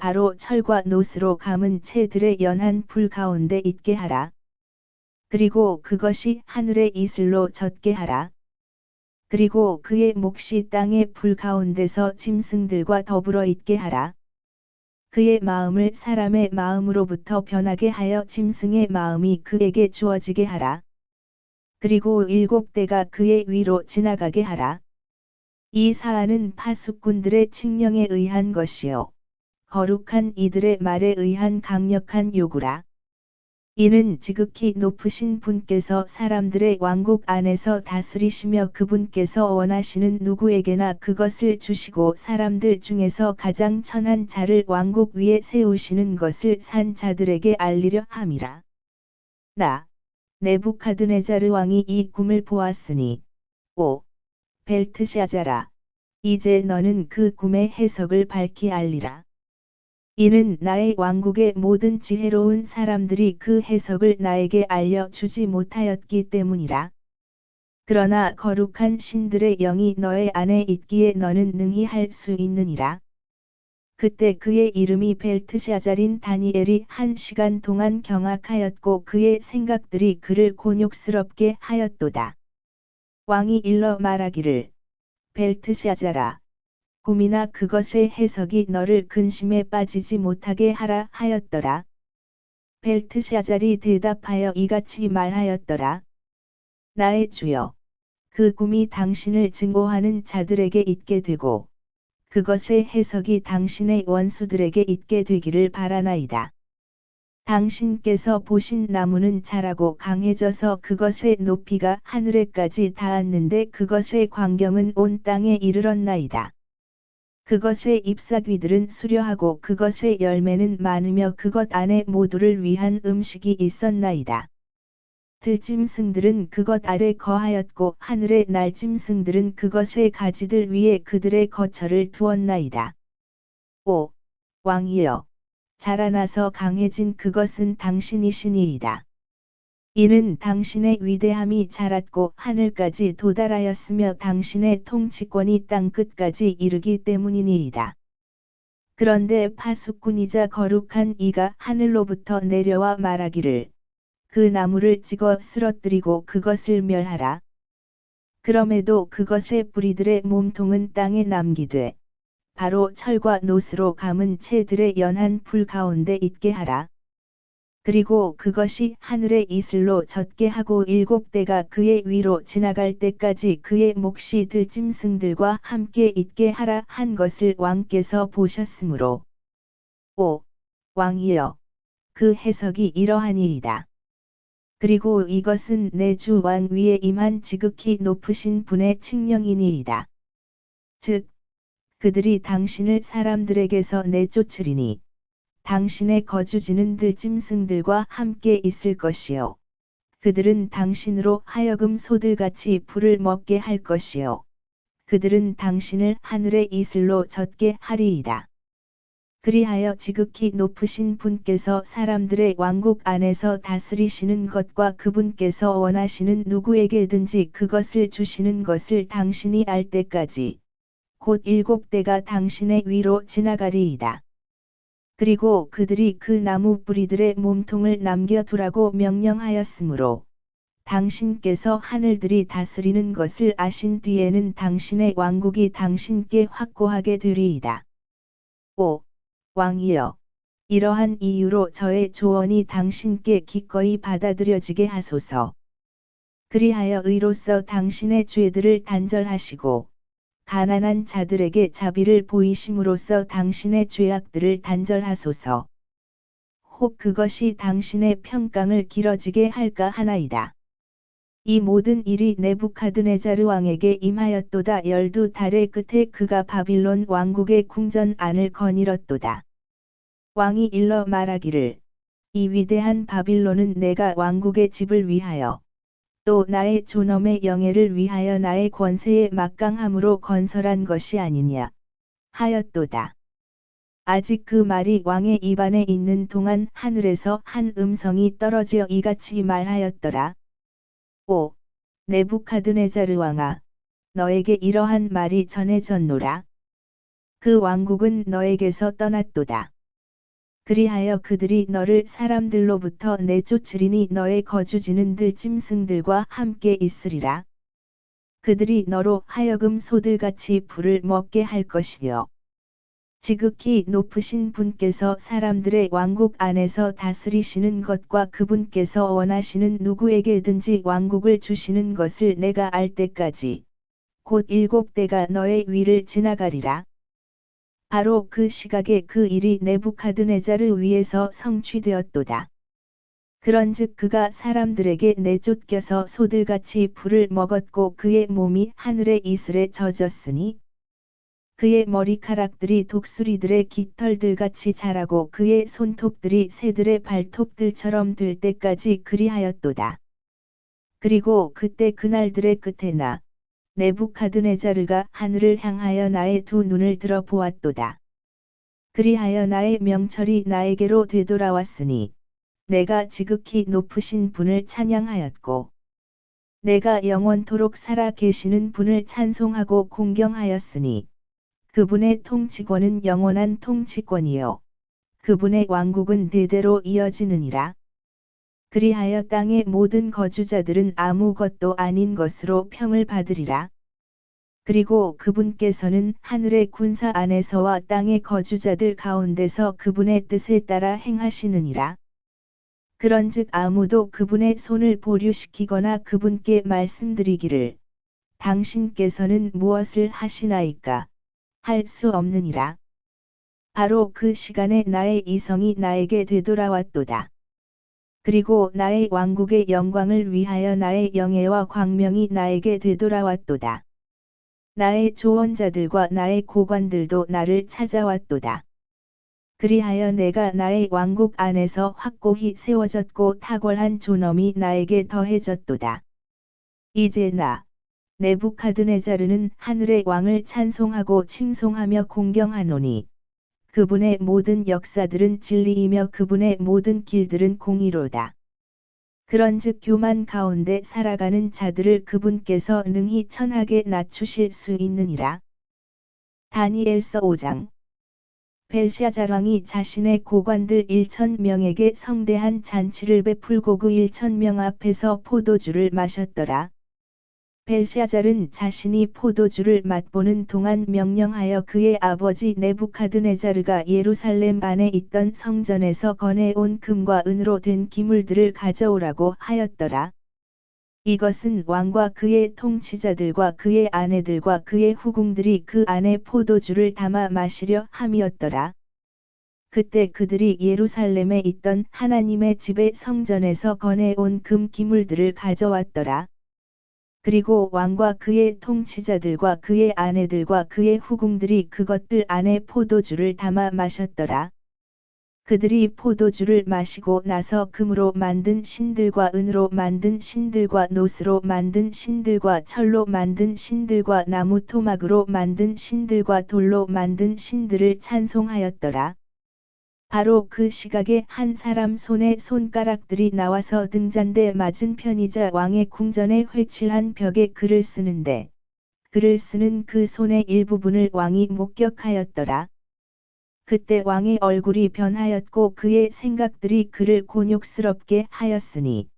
Speaker 1: 바로 철과 노스로 감은 채들의 연한 불 가운데 있게 하라. 그리고 그것이 하늘의 이슬로 젖게 하라. 그리고 그의 몫이 땅의 풀 가운데서 짐승들과 더불어 있게 하라. 그의 마음을 사람의 마음으로부터 변하게 하여 짐승의 마음이 그에게 주어지게 하라. 그리고 7대가 그의 위로 지나가게 하라. 이 사안은 파수꾼들의 칙령에 의한 것이요 거룩한 이들의 말에 의한 강력한 요구라. 이는 지극히 높으신 분께서 사람들의 왕국 안에서 다스리시며 그분께서 원하시는 누구에게나 그것을 주시고 사람들 중에서 가장 천한 자를 왕국 위에 세우시는 것을 산 자들에게 알리려 함이라. 나 네부카드네자르 왕이 이 꿈을 보았으니 오 벨트샤자라 이제 너는 그 꿈의 해석을 밝히 알리라. 이는 나의 왕국의 모든 지혜로운 사람들이 그 해석을 나에게 알려주지 못하였기 때문이라. 그러나 거룩한 신들의 영이 너의 안에 있기에 너는 능히 할 수 있느니라. 그때 그의 이름이 벨트샤잘인 다니엘이 1시간 동안 경악하였고 그의 생각들이 그를 곤욕스럽게 하였도다. 왕이 일러 말하기를 벨트샤잘아 꿈이나 그것의 해석이 너를 근심에 빠지지 못하게 하라 하였더라. 벨트샤잘이 대답하여 이같이 말하였더라. 나의 주여, 그 꿈이 당신을 증오하는 자들에게 있게 되고 그것의 해석이 당신의 원수들에게 있게 되기를 바라나이다. 당신께서 보신 나무는 자라고 강해져서 그것의 높이가 하늘에까지 닿았는데 그것의 광경은 온 땅에 이르렀나이다. 그것의 잎사귀들은 수려하고 그것의 열매는 많으며 그것 안에 모두를 위한 음식이 있었나이다. 들짐승들은 그것 아래 거하였고 하늘의 날짐승들은 그것의 가지들 위에 그들의 거처를 두었나이다. 오 왕이여, 자라나서 강해진 그것은 당신이시니이다. 이는 당신의 위대함이 자랐고 하늘까지 도달하였으며 당신의 통치권이 땅 끝까지 이르기 때문이니이다. 그런데 파수꾼이자 거룩한 이가 하늘로부터 내려와 말하기를 그 나무를 찍어 쓰러뜨리고 그것을 멸하라. 그럼에도 그것의 뿌리들의 몸통은 땅에 남기되 바로 철과 노스로 감은 채들의 연한 풀 가운데 있게 하라. 그리고 그것이 하늘의 이슬로 젖게 하고 7대가 그의 위로 지나갈 때까지 그의 몫이 들짐승들과 함께 있게 하라 한 것을 왕께서 보셨으므로 오 왕이여, 그 해석이 이러하니이다. 그리고 이것은 내 주 왕 위에 임한 지극히 높으신 분의 칙령이니이다. 즉 그들이 당신을 사람들에게서 내쫓으리니 당신의 거주지는 들짐승들과 함께 있을 것이요 그들은 당신으로 하여금 소들같이 풀을 먹게 할 것이요 그들은 당신을 하늘의 이슬로 젖게 하리이다. 그리하여 지극히 높으신 분께서 사람들의 왕국 안에서 다스리시는 것과 그분께서 원하시는 누구에게든지 그것을 주시는 것을 당신이 알 때까지 곧 7대가 당신의 위로 지나가리이다. 그리고 그들이 그 나무 뿌리들의 몸통을 남겨두라고 명령하였으므로 당신께서 하늘들이 다스리는 것을 아신 뒤에는 당신의 왕국이 당신께 확고하게 되리이다. 오 왕이여, 이러한 이유로 저의 조언이 당신께 기꺼이 받아들여지게 하소서. 그리하여 의로서 당신의 죄들을 단절하시고 가난한 자들에게 자비를 보이심으로써 당신의 죄악들을 단절하소서. 혹 그것이 당신의 평강을 길어지게 할까 하나이다. 이 모든 일이 네부카드네자르 왕에게 임하였도다. 12달의 끝에 그가 바빌론 왕국의 궁전 안을 거닐었도다. 왕이 일러 말하기를 이 위대한 바빌론은 내가 왕국의 집을 위하여 또 나의 존엄의 영예를 위하여 나의 권세의 막강함으로 건설한 것이 아니냐 하였도다. 아직 그 말이 왕의 입안에 있는 동안 하늘에서 한 음성이 떨어져 이같이 말하였더라. 오 네부카드네자르 왕아, 너에게 이러한 말이 전해졌노라. 그 왕국은 너에게서 떠났도다. 그리하여 그들이 너를 사람들로부터 내쫓으리니 너의 거주지는 들짐승들과 함께 있으리라. 그들이 너로 하여금 소들같이 불을 먹게 할 것이요. 지극히 높으신 분께서 사람들의 왕국 안에서 다스리시는 것과 그분께서 원하시는 누구에게든지 왕국을 주시는 것을 내가 알 때까지 곧 7대가 너의 위를 지나가리라. 바로 그 시각에 그 일이 느부갓네자르 위에서 성취되었도다. 그런즉 그가 사람들에게 내쫓겨서 소들같이 불을 먹었고 그의 몸이 하늘의 이슬에 젖었으니 그의 머리카락들이 독수리들의 깃털들같이 자라고 그의 손톱들이 새들의 발톱들처럼 될 때까지 그리하였도다. 그리고 그때 그날들의 끝에 나 느부갓네자르가 하늘을 향하여 나의 두 눈을 들어 보았도다. 그리하여 나의 명철이 나에게로 되돌아왔으니 내가 지극히 높으신 분을 찬양하였고 내가 영원토록 살아 계시는 분을 찬송하고 공경하였으니 그분의 통치권은 영원한 통치권이요 그분의 왕국은 대대로 이어지느니라. 그리하여 땅의 모든 거주자들은 아무것도 아닌 것으로 평을 받으리라. 그리고 그분께서는 하늘의 군사 안에서와 땅의 거주자들 가운데서 그분의 뜻에 따라 행하시느니라. 그런즉 아무도 그분의 손을 보류시키거나 그분께 말씀드리기를 당신께서는 무엇을 하시나이까 할 수 없느니라. 바로 그 시간에 나의 이성이 나에게 되돌아왔도다. 그리고 나의 왕국의 영광을 위하여 나의 영예와 광명이 나에게 되돌아왔도다. 나의 조언자들과 나의 고관들도 나를 찾아왔도다. 그리하여 내가 나의 왕국 안에서 확고히 세워졌고 탁월한 존엄이 나에게 더해졌도다. 이제 나 느부갓네자르는 하늘의 왕을 찬송하고 칭송하며 공경하노니 그분의 모든 역사들은 진리이며 그분의 모든 길들은 공의로다. 그런즉 교만 가운데 살아가는 자들을 그분께서 능히 천하게 낮추실 수 있느니라. 다니엘서 5장. 벨샤잘 왕이 자신의 고관들 1000명에게 성대한 잔치를 베풀고 그 1000명 앞에서 포도주를 마셨더라. 벨샤잘은 자신이 포도주를 맛보는 동안 명령하여 그의 아버지 느부갓네자르가 예루살렘 안에 있던 성전에서 건해온 금과 은으로 된 기물들을 가져오라고 하였더라. 이것은 왕과 그의 통치자들과 그의 아내들과 그의 후궁들이 그 안에 포도주를 담아 마시려 함이었더라. 그때 그들이 예루살렘에 있던 하나님의 집의 성전에서 건해온 금 기물들을 가져왔더라. 그리고 왕과 그의 통치자들과 그의 아내들과 그의 후궁들이 그것들 안에 포도주를 담아 마셨더라. 그들이 포도주를 마시고 나서 금으로 만든 신들과 은으로 만든 신들과 노스로 만든 신들과 철로 만든 신들과 나무 토막으로 만든 신들과 돌로 만든 신들을 찬송하였더라. 바로 그 시각에 한 사람 손에 손가락들이 나와서 등잔대 맞은편이자 왕의 궁전에 회칠한 벽에 글을 쓰는데 글을 쓰는 그 손의 일부분을 왕이 목격하였더라. 그때 왕의 얼굴이 변하였고 그의 생각들이 그를 곤욕스럽게 하였으니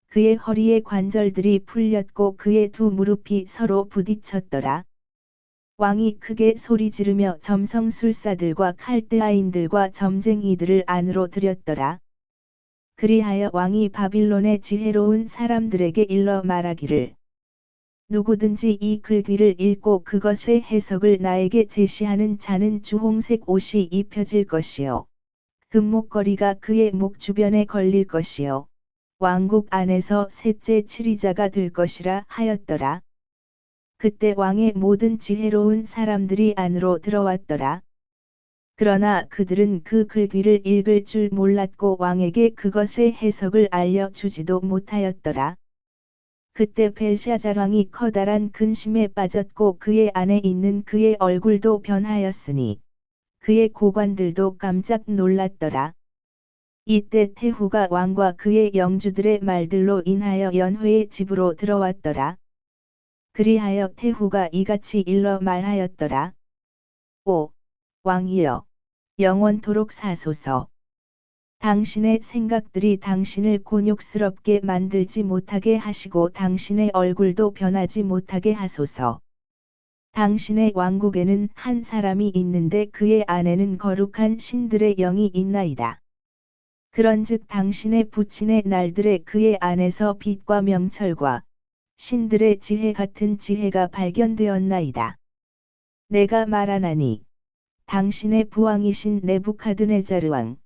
Speaker 1: 그의 허리의 관절들이 풀렸고 그의 두 무릎이 서로 부딪혔더라. 왕이 크게 소리 지르며 점성술사들과 칼드아인들과 점쟁이들을 안으로 들였더라. 그리하여 왕이 바빌론의 지혜로운 사람들에게 일러 말하기를 누구든지 이 글귀를 읽고 그것의 해석을 나에게 제시하는 자는 주홍색 옷이 입혀질 것이요 금목걸이가 그의 목 주변에 걸릴 것이요 왕국 안에서 셋째 치리자가 될 것이라 하였더라. 그때 왕의 모든 지혜로운 사람들이 안으로 들어왔더라. 그러나 그들은 그 글귀를 읽을 줄 몰랐고 왕에게 그것의 해석을 알려주지도 못하였더라. 그때 벨샤잘 왕이 커다란 근심에 빠졌고 그의 안에 있는 그의 얼굴도 변하였으니 그의 고관들도 깜짝 놀랐더라. 이때 태후가 왕과 그의 영주들의 말들로 인하여 연회의 집으로 들어왔더라. 그리하여 태후가 이같이 일러 말하였더라. 오, 왕이여, 영원토록 사소서. 당신의 생각들이 당신을 곤욕스럽게 만들지 못하게 하시고 당신의 얼굴도 변하지 못하게 하소서. 당신의 왕국에는 한 사람이 있는데 그의 안에는 거룩한 신들의 영이 있나이다. 그런즉 당신의 부친의 날들에 그의 안에서 빛과 명철과 신들의 지혜 같은 지혜가 발견되었나이다. 내가 말하나니 당신의 부왕이신 네부카드네자르 왕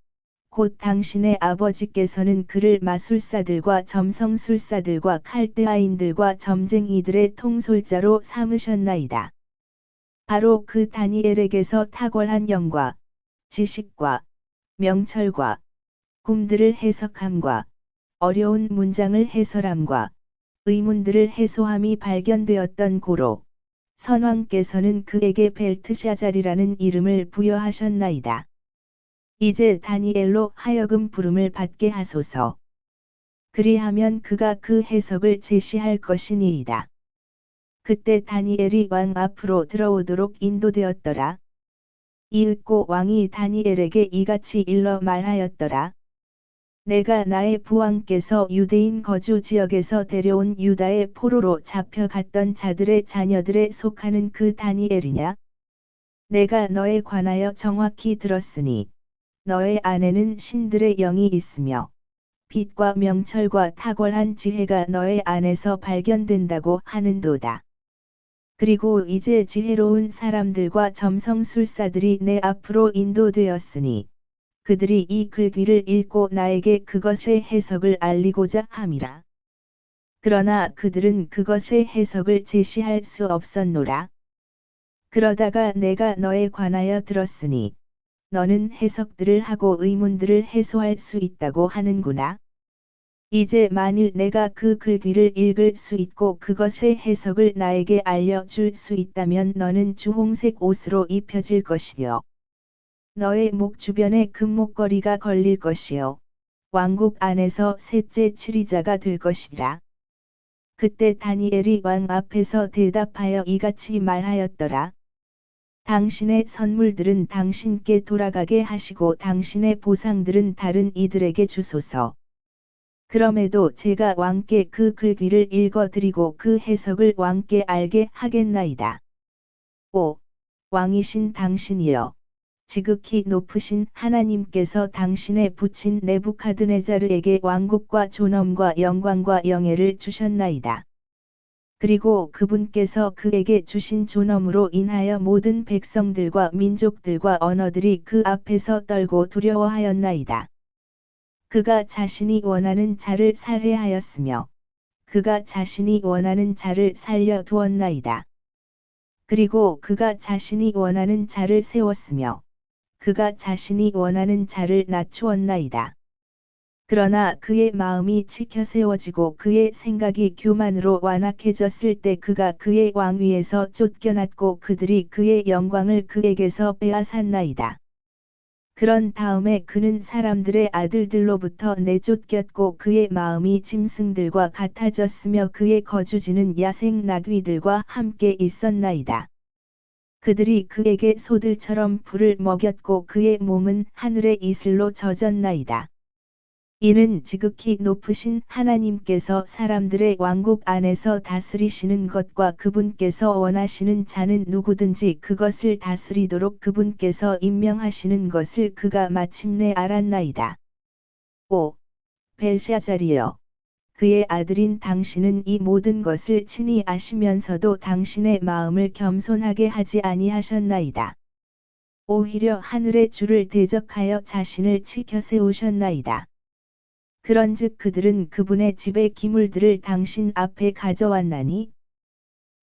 Speaker 1: 곧 당신의 아버지께서는 그를 마술사들과 점성술사들과 칼데아인들과 점쟁이들의 통솔자로 삼으셨나이다. 바로 그 다니엘에게서 탁월한 영과 지식과 명철과 꿈들을 해석함과 어려운 문장을 해설함과 의문들을 해소함이 발견되었던 고로 선왕께서는 그에게 벨트샤잘이라는 이름을 부여하셨나이다. 이제 다니엘로 하여금 부름을 받게 하소서. 그리하면 그가 그 해석을 제시할 것이니이다. 그때 다니엘이 왕 앞으로 들어오도록 인도되었더라. 이윽고 왕이 다니엘에게 이같이 일러 말하였더라. 내가 나의 부왕께서 유대인 거주 지역에서 데려온 유다의 포로로 잡혀갔던 자들의 자녀들에 속하는 그 다니엘이냐? 내가 너에 관하여 정확히 들었으니 너의 안에는 신들의 영이 있으며 빛과 명철과 탁월한 지혜가 너의 안에서 발견된다고 하는도다. 그리고 이제 지혜로운 사람들과 점성술사들이 내 앞으로 인도되었으니 그들이 이 글귀를 읽고 나에게 그것의 해석을 알리고자 함이라. 그러나 그들은 그것의 해석을 제시할 수 없었노라. 그러다가 내가 너에 관하여 들었으니 너는 해석들을 하고 의문들을 해소할 수 있다고 하는구나. 이제 만일 내가 그 글귀를 읽을 수 있고 그것의 해석을 나에게 알려줄 수 있다면 너는 주홍색 옷으로 입혀질 것이요. 너의 목 주변에 금목걸이가 걸릴 것이요. 왕국 안에서 셋째 치리자가 될 것이라. 그때 다니엘이 왕 앞에서 대답하여 이같이 말하였더라. 당신의 선물들은 당신께 돌아가게 하시고 당신의 보상들은 다른 이들에게 주소서. 그럼에도 제가 왕께 그 글귀를 읽어드리고 그 해석을 왕께 알게 하겠나이다. 5. 왕이신 당신이여. 지극히 높으신 하나님께서 당신의 부친 네부카드네자르에게 왕국과 존엄과 영광과 영예를 주셨나이다. 그리고 그분께서 그에게 주신 존엄으로 인하여 모든 백성들과 민족들과 언어들이 그 앞에서 떨고 두려워하였나이다. 그가 자신이 원하는 자를 살해하였으며 그가 자신이 원하는 자를 살려 두었나이다. 그리고 그가 자신이 원하는 자를 세웠으며 그가 자신이 원하는 자를 낮추었나이다. 그러나 그의 마음이 치켜 세워지고 그의 생각이 교만으로 완악해졌을 때 그가 그의 왕위에서 쫓겨났고 그들이 그의 영광을 그에게서 빼앗았나이다. 그런 다음에 그는 사람들의 아들들로부터 내쫓겼고 그의 마음이 짐승들과 같아졌으며 그의 거주지는 야생 나귀들과 함께 있었나이다. 그들이 그에게 소들처럼 풀을 먹였고 그의 몸은 하늘의 이슬로 젖었나이다. 이는 지극히 높으신 하나님께서 사람들의 왕국 안에서 다스리시는 것과 그분께서 원하시는 자는 누구든지 그것을 다스리도록 그분께서 임명하시는 것을 그가 마침내 알았나이다. 5. 벨샤잘이여. 그의 아들인 당신은 이 모든 것을 친히 아시면서도 당신의 마음을 겸손하게 하지 아니하셨나이다. 오히려 하늘의 주를 대적하여 자신을 치켜 세우셨나이다. 그런즉 그들은 그분의 집의 기물들을 당신 앞에 가져왔나니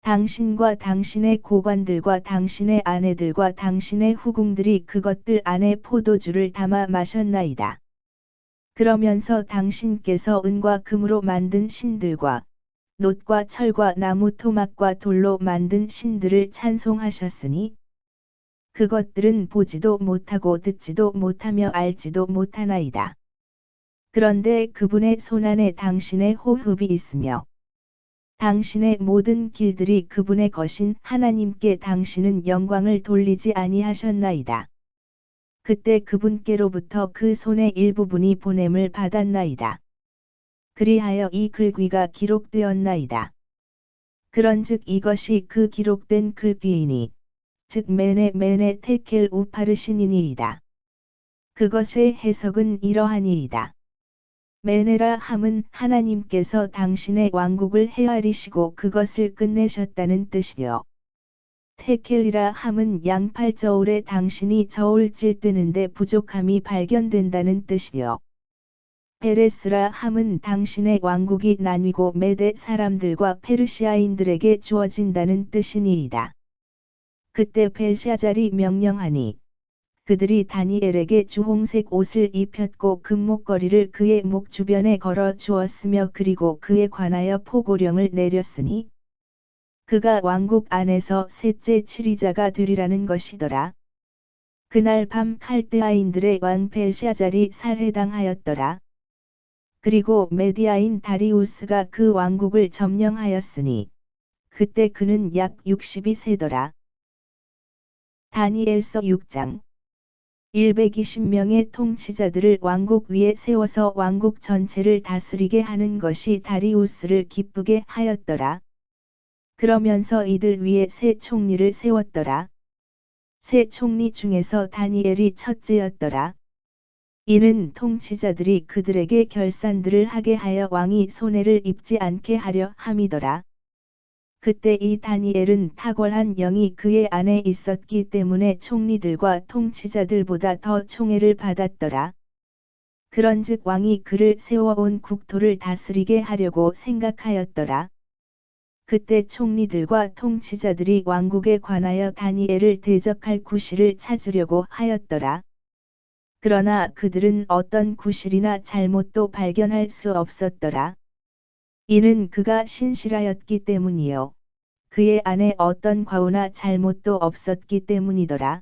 Speaker 1: 당신과 당신의 고관들과 당신의 아내들과 당신의 후궁들이 그것들 안에 포도주를 담아 마셨나이다. 그러면서 당신께서 은과 금으로 만든 신들과 놋과 철과 나무 토막과 돌로 만든 신들을 찬송하셨으니 그것들은 보지도 못하고 듣지도 못하며 알지도 못하나이다. 그런데 그분의 손안에 당신의 호흡이 있으며 당신의 모든 길들이 그분의 것인 하나님께 당신은 영광을 돌리지 아니하셨나이다. 그때 그분께로부터 그 손의 일부분이 보냄을 받았나이다. 그리하여 이 글귀가 기록되었나이다. 그런즉 이것이 그 기록된 글귀이니 즉 메네 테켈 우파르시니니이다. 그것의 해석은 이러하니이다. 메네라 함은 하나님께서 당신의 왕국을 헤아리시고 그것을 끝내셨다는 뜻이요. 테켈이라 함은 양팔저울에 당신이 저울질 되는데 부족함이 발견된다는 뜻이요. 페레스라 함은 당신의 왕국이 나뉘고 메대 사람들과 페르시아인들에게 주어진다는 뜻이니이다. 그때 벨샤잘이 명령하니 그들이 다니엘에게 주홍색 옷을 입혔고 금목걸이를 그의 목 주변에 걸어 주었으며 그리고 그에 관하여 포고령을 내렸으니 그가 왕국 안에서 셋째 치리자가 되리라는 것이더라. 그날 밤 칼데아인들의 왕 벨샤잘이 살해당하였더라. 그리고 메디아인 다리우스가 그 왕국을 점령하였으니 그때 그는 약 62세더라. 다니엘서 6장 120명의 통치자들을 왕국 위에 세워서 왕국 전체를 다스리게 하는 것이 다리우스를 기쁘게 하였더라. 그러면서 이들 위에 세 총리를 세웠더라. 세 총리 중에서 다니엘이 첫째였더라. 이는 통치자들이 그들에게 결산들을 하게 하여 왕이 손해를 입지 않게 하려 함이더라. 그때 이 다니엘은 탁월한 영이 그의 안에 있었기 때문에 총리들과 통치자들보다 더 총애를 받았더라. 그런즉 왕이 그를 세워온 국토를 다스리게 하려고 생각하였더라. 그때 총리들과 통치자들이 왕국에 관하여 다니엘을 대적할 구실을 찾으려고 하였더라. 그러나 그들은 어떤 구실이나 잘못도 발견할 수 없었더라. 이는 그가 신실하였기 때문이요. 그의 안에 어떤 과오나 잘못도 없었기 때문이더라.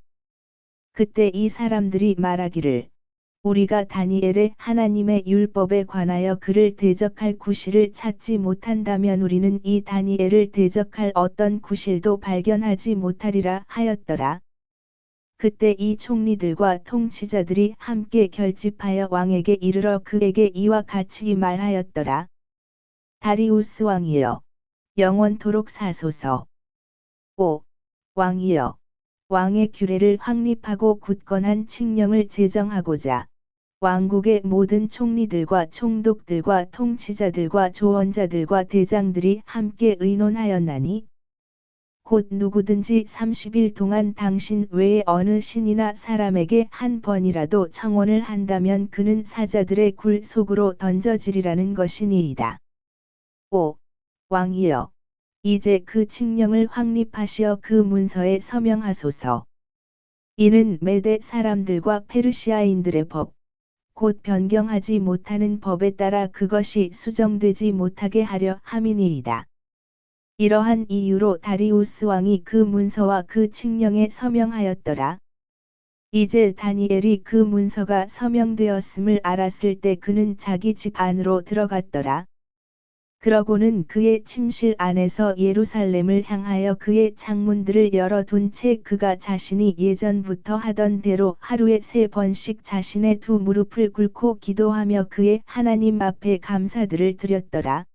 Speaker 1: 그때 이 사람들이 말하기를 우리가 다니엘의 하나님의 율법에 관하여 그를 대적할 구실을 찾지 못한다면 우리는 이 다니엘을 대적할 어떤 구실도 발견하지 못하리라 하였더라. 그때 이 총리들과 통치자들이 함께 결집하여 왕에게 이르러 그에게 이와 같이 말하였더라. 다리우스 왕이여, 영원토록 사소서. 5. 왕이여, 왕의 규례를 확립하고 굳건한 칙령을 제정하고자 왕국의 모든 총리들과 총독들과 통치자들과 조언자들과 대장들이 함께 의논하였나니 곧 누구든지 30일 동안 당신 외에 어느 신이나 사람에게 한 번이라도 청혼을 한다면 그는 사자들의 굴 속으로 던져지리라는 것이니이다. 5. 왕이여, 이제 그 칙령을 확립하시어 그 문서에 서명하소서. 이는 메대 사람들과 페르시아인들의 법, 곧 변경하지 못하는 법에 따라 그것이 수정되지 못하게 하려 함이니이다. 이러한 이유로 다리우스 왕이 그 문서와 그 칙령에 서명하였더라. 이제 다니엘이 그 문서가 서명되었음을 알았을 때 그는 자기 집 안으로 들어갔더라. 그러고는 그의 침실 안에서 예루살렘을 향하여 그의 창문들을 열어둔 채 그가 자신이 예전부터 하던 대로 하루에 3번씩 자신의 두 무릎을 꿇고 기도하며 그의 하나님 앞에 감사들을 드렸더라.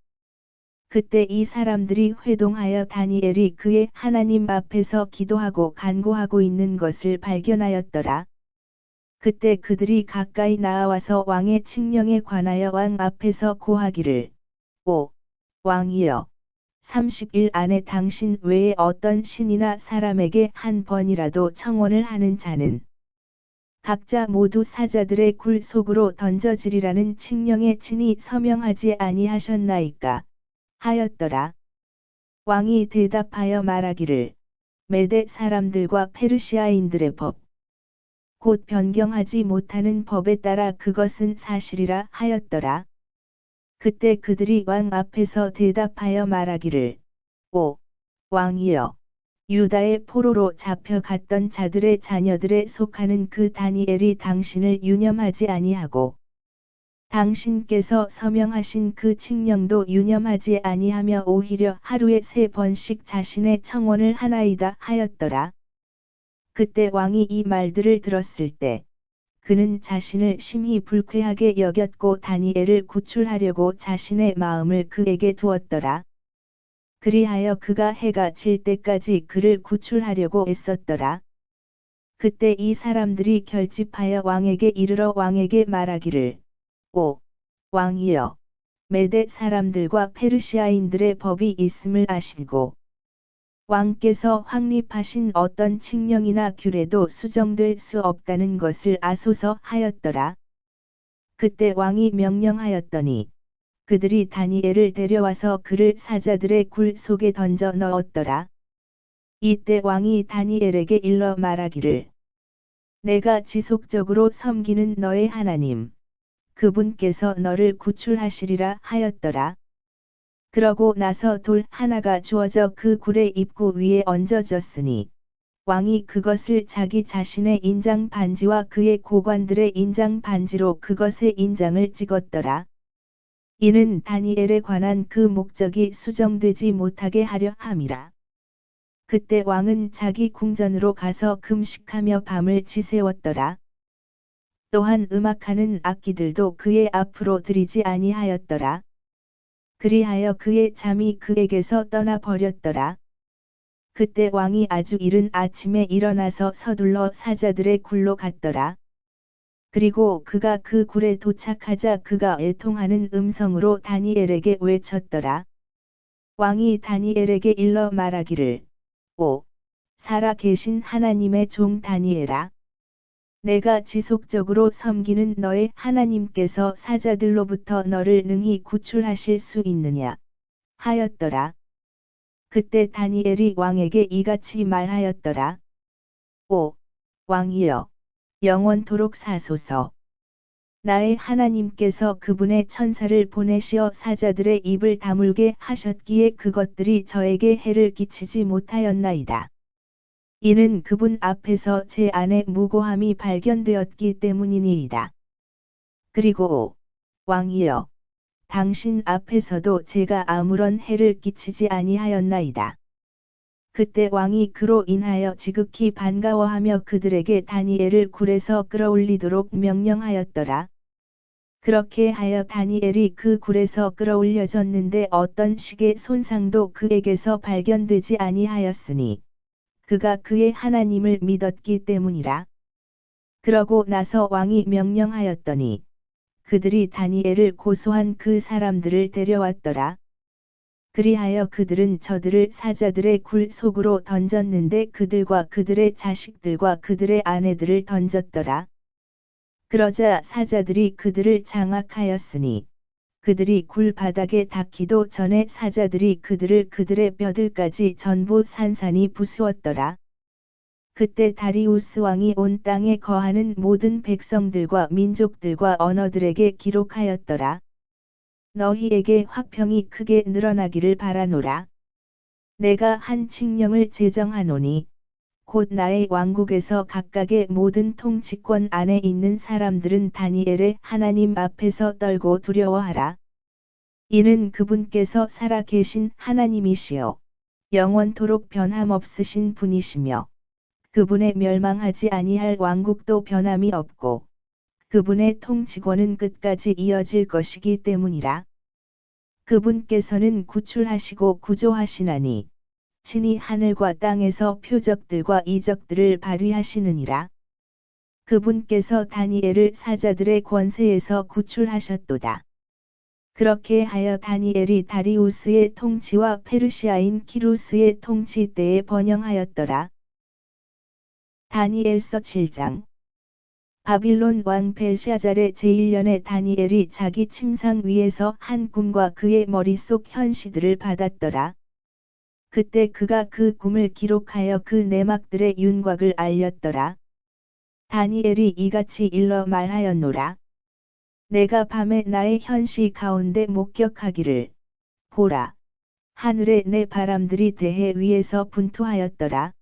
Speaker 1: 그때 이 사람들이 회동하여 다니엘이 그의 하나님 앞에서 기도하고 간구하고 있는 것을 발견하였더라. 그때 그들이 가까이 나아와서 왕의 칙령에 관하여 왕 앞에서 고하기를 5. 왕이여, 30일 안에 당신 외에 어떤 신이나 사람에게 한 번이라도 청혼을 하는 자는 각자 모두 사자들의 굴 속으로 던져지리라는 칙령에 친히 서명하지 아니하셨나이까 하였더라. 왕이 대답하여 말하기를 메대 사람들과 페르시아인들의 법, 곧 변경하지 못하는 법에 따라 그것은 사실이라 하였더라. 그때 그들이 왕 앞에서 대답하여 말하기를 5. 왕이여, 유다의 포로로 잡혀갔던 자들의 자녀들에 속하는 그 다니엘이 당신을 유념하지 아니하고 당신께서 서명하신 그 칙령도 유념하지 아니하며 오히려 하루에 3번씩 자신의 청혼을 하나이다 하였더라. 그때 왕이 이 말들을 들었을 때 그는 자신을 심히 불쾌하게 여겼고 다니엘을 구출하려고 자신의 마음을 그에게 두었더라. 그리하여 그가 해가 질 때까지 그를 구출하려고 애썼더라. 그때 이 사람들이 결집하여 왕에게 이르러 왕에게 말하기를, 오, 왕이여, 메대 사람들과 페르시아인들의 법이 있음을 아시고 왕께서 확립하신 어떤 칙령이나 규례도 수정될 수 없다는 것을 아소서 하였더라. 그때 왕이 명령하였더니 그들이 다니엘을 데려와서 그를 사자들의 굴 속에 던져 넣었더라. 이때 왕이 다니엘에게 일러 말하기를, 내가 지속적으로 섬기는 너의 하나님, 그분께서 너를 구출하시리라 하였더라. 그러고 나서 돌 하나가 주어져 그 굴의 입구 위에 얹어졌으니 왕이 그것을 자기 자신의 인장 반지와 그의 고관들의 인장 반지로 그것의 인장을 찍었더라. 이는 다니엘에 관한 그 목적이 수정되지 못하게 하려 함이라. 그때 왕은 자기 궁전으로 가서 금식하며 밤을 지새웠더라. 또한 음악하는 악기들도 그의 앞으로 들이지 아니하였더라. 그리하여 그의 잠이 그에게서 떠나 버렸더라. 그때 왕이 아주 이른 아침에 일어나서 서둘러 사자들의 굴로 갔더라. 그리고 그가 그 굴에 도착하자 그가 애통하는 음성으로 다니엘에게 외쳤더라. 왕이 다니엘에게 일러 말하기를, 오, 살아 계신 하나님의 종 다니엘아, 내가 지속적으로 섬기는 너의 하나님께서 사자들로부터 너를 능히 구출하실 수 있느냐 하였더라. 그때 다니엘이 왕에게 이같이 말하였더라. 오, 왕이여, 영원토록 사소서. 나의 하나님께서 그분의 천사를 보내시어 사자들의 입을 다물게 하셨기에 그것들이 저에게 해를 끼치지 못하였나이다. 이는 그분 앞에서 제 안에 무고함이 발견되었기 때문이니이다. 그리고 왕이여, 당신 앞에서도 제가 아무런 해를 끼치지 아니하였나이다. 그때 왕이 그로 인하여 지극히 반가워하며 그들에게 다니엘을 굴에서 끌어올리도록 명령하였더라. 그렇게 하여 다니엘이 그 굴에서 끌어올려졌는데 어떤 식의 손상도 그에게서 발견되지 아니하였으니 그가 그의 하나님을 믿었기 때문이라. 그러고 나서 왕이 명령하였더니 그들이 다니엘을 고소한 그 사람들을 데려왔더라. 그리하여 그들은 저들을 사자들의 굴 속으로 던졌는데 그들과 그들의 자식들과 그들의 아내들을 던졌더라. 그러자 사자들이 그들을 장악하였으니 그들이 굴 바닥에 닿기도 전에 사자들이 그들의 뼈들까지 전부 산산이 부수었더라. 그때 다리우스 왕이 온 땅에 거하는 모든 백성들과 민족들과 언어들에게 기록하였더라. 너희에게 화평이 크게 늘어나기를 바라노라. 내가 한 칙령을 제정하노니 곧 나의 왕국에서 각각의 모든 통치권 안에 있는 사람들은 다니엘의 하나님 앞에서 떨고 두려워하라. 이는 그분께서 살아계신 하나님이시요 영원토록 변함없으신 분이시며 그분의 멸망하지 아니할 왕국도 변함이 없고 그분의 통치권은 끝까지 이어질 것이기 때문이라. 그분께서는 구출하시고 구조하시나니 친히 하늘과 땅에서 표적들과 이적들을 발휘하시느니라. 그분께서 다니엘을 사자들의 권세에서 구출하셨도다. 그렇게 하여 다니엘이 다리우스의 통치와 페르시아인 키루스의 통치 때에 번영하였더라. 다니엘서 7장. 바빌론 왕 벨샤잘의 제1년에 다니엘이 자기 침상 위에서 한 꿈과 그의 머릿속 현시들을 받았더라. 그때 그가 그 꿈을 기록하여 그 내막들의 윤곽을 알렸더라. 다니엘이 이같이 일러 말하였노라. 내가 밤에 나의 현시 가운데 목격하기를 보라, 하늘에 내 바람들이 대해 위에서 분투하였더라.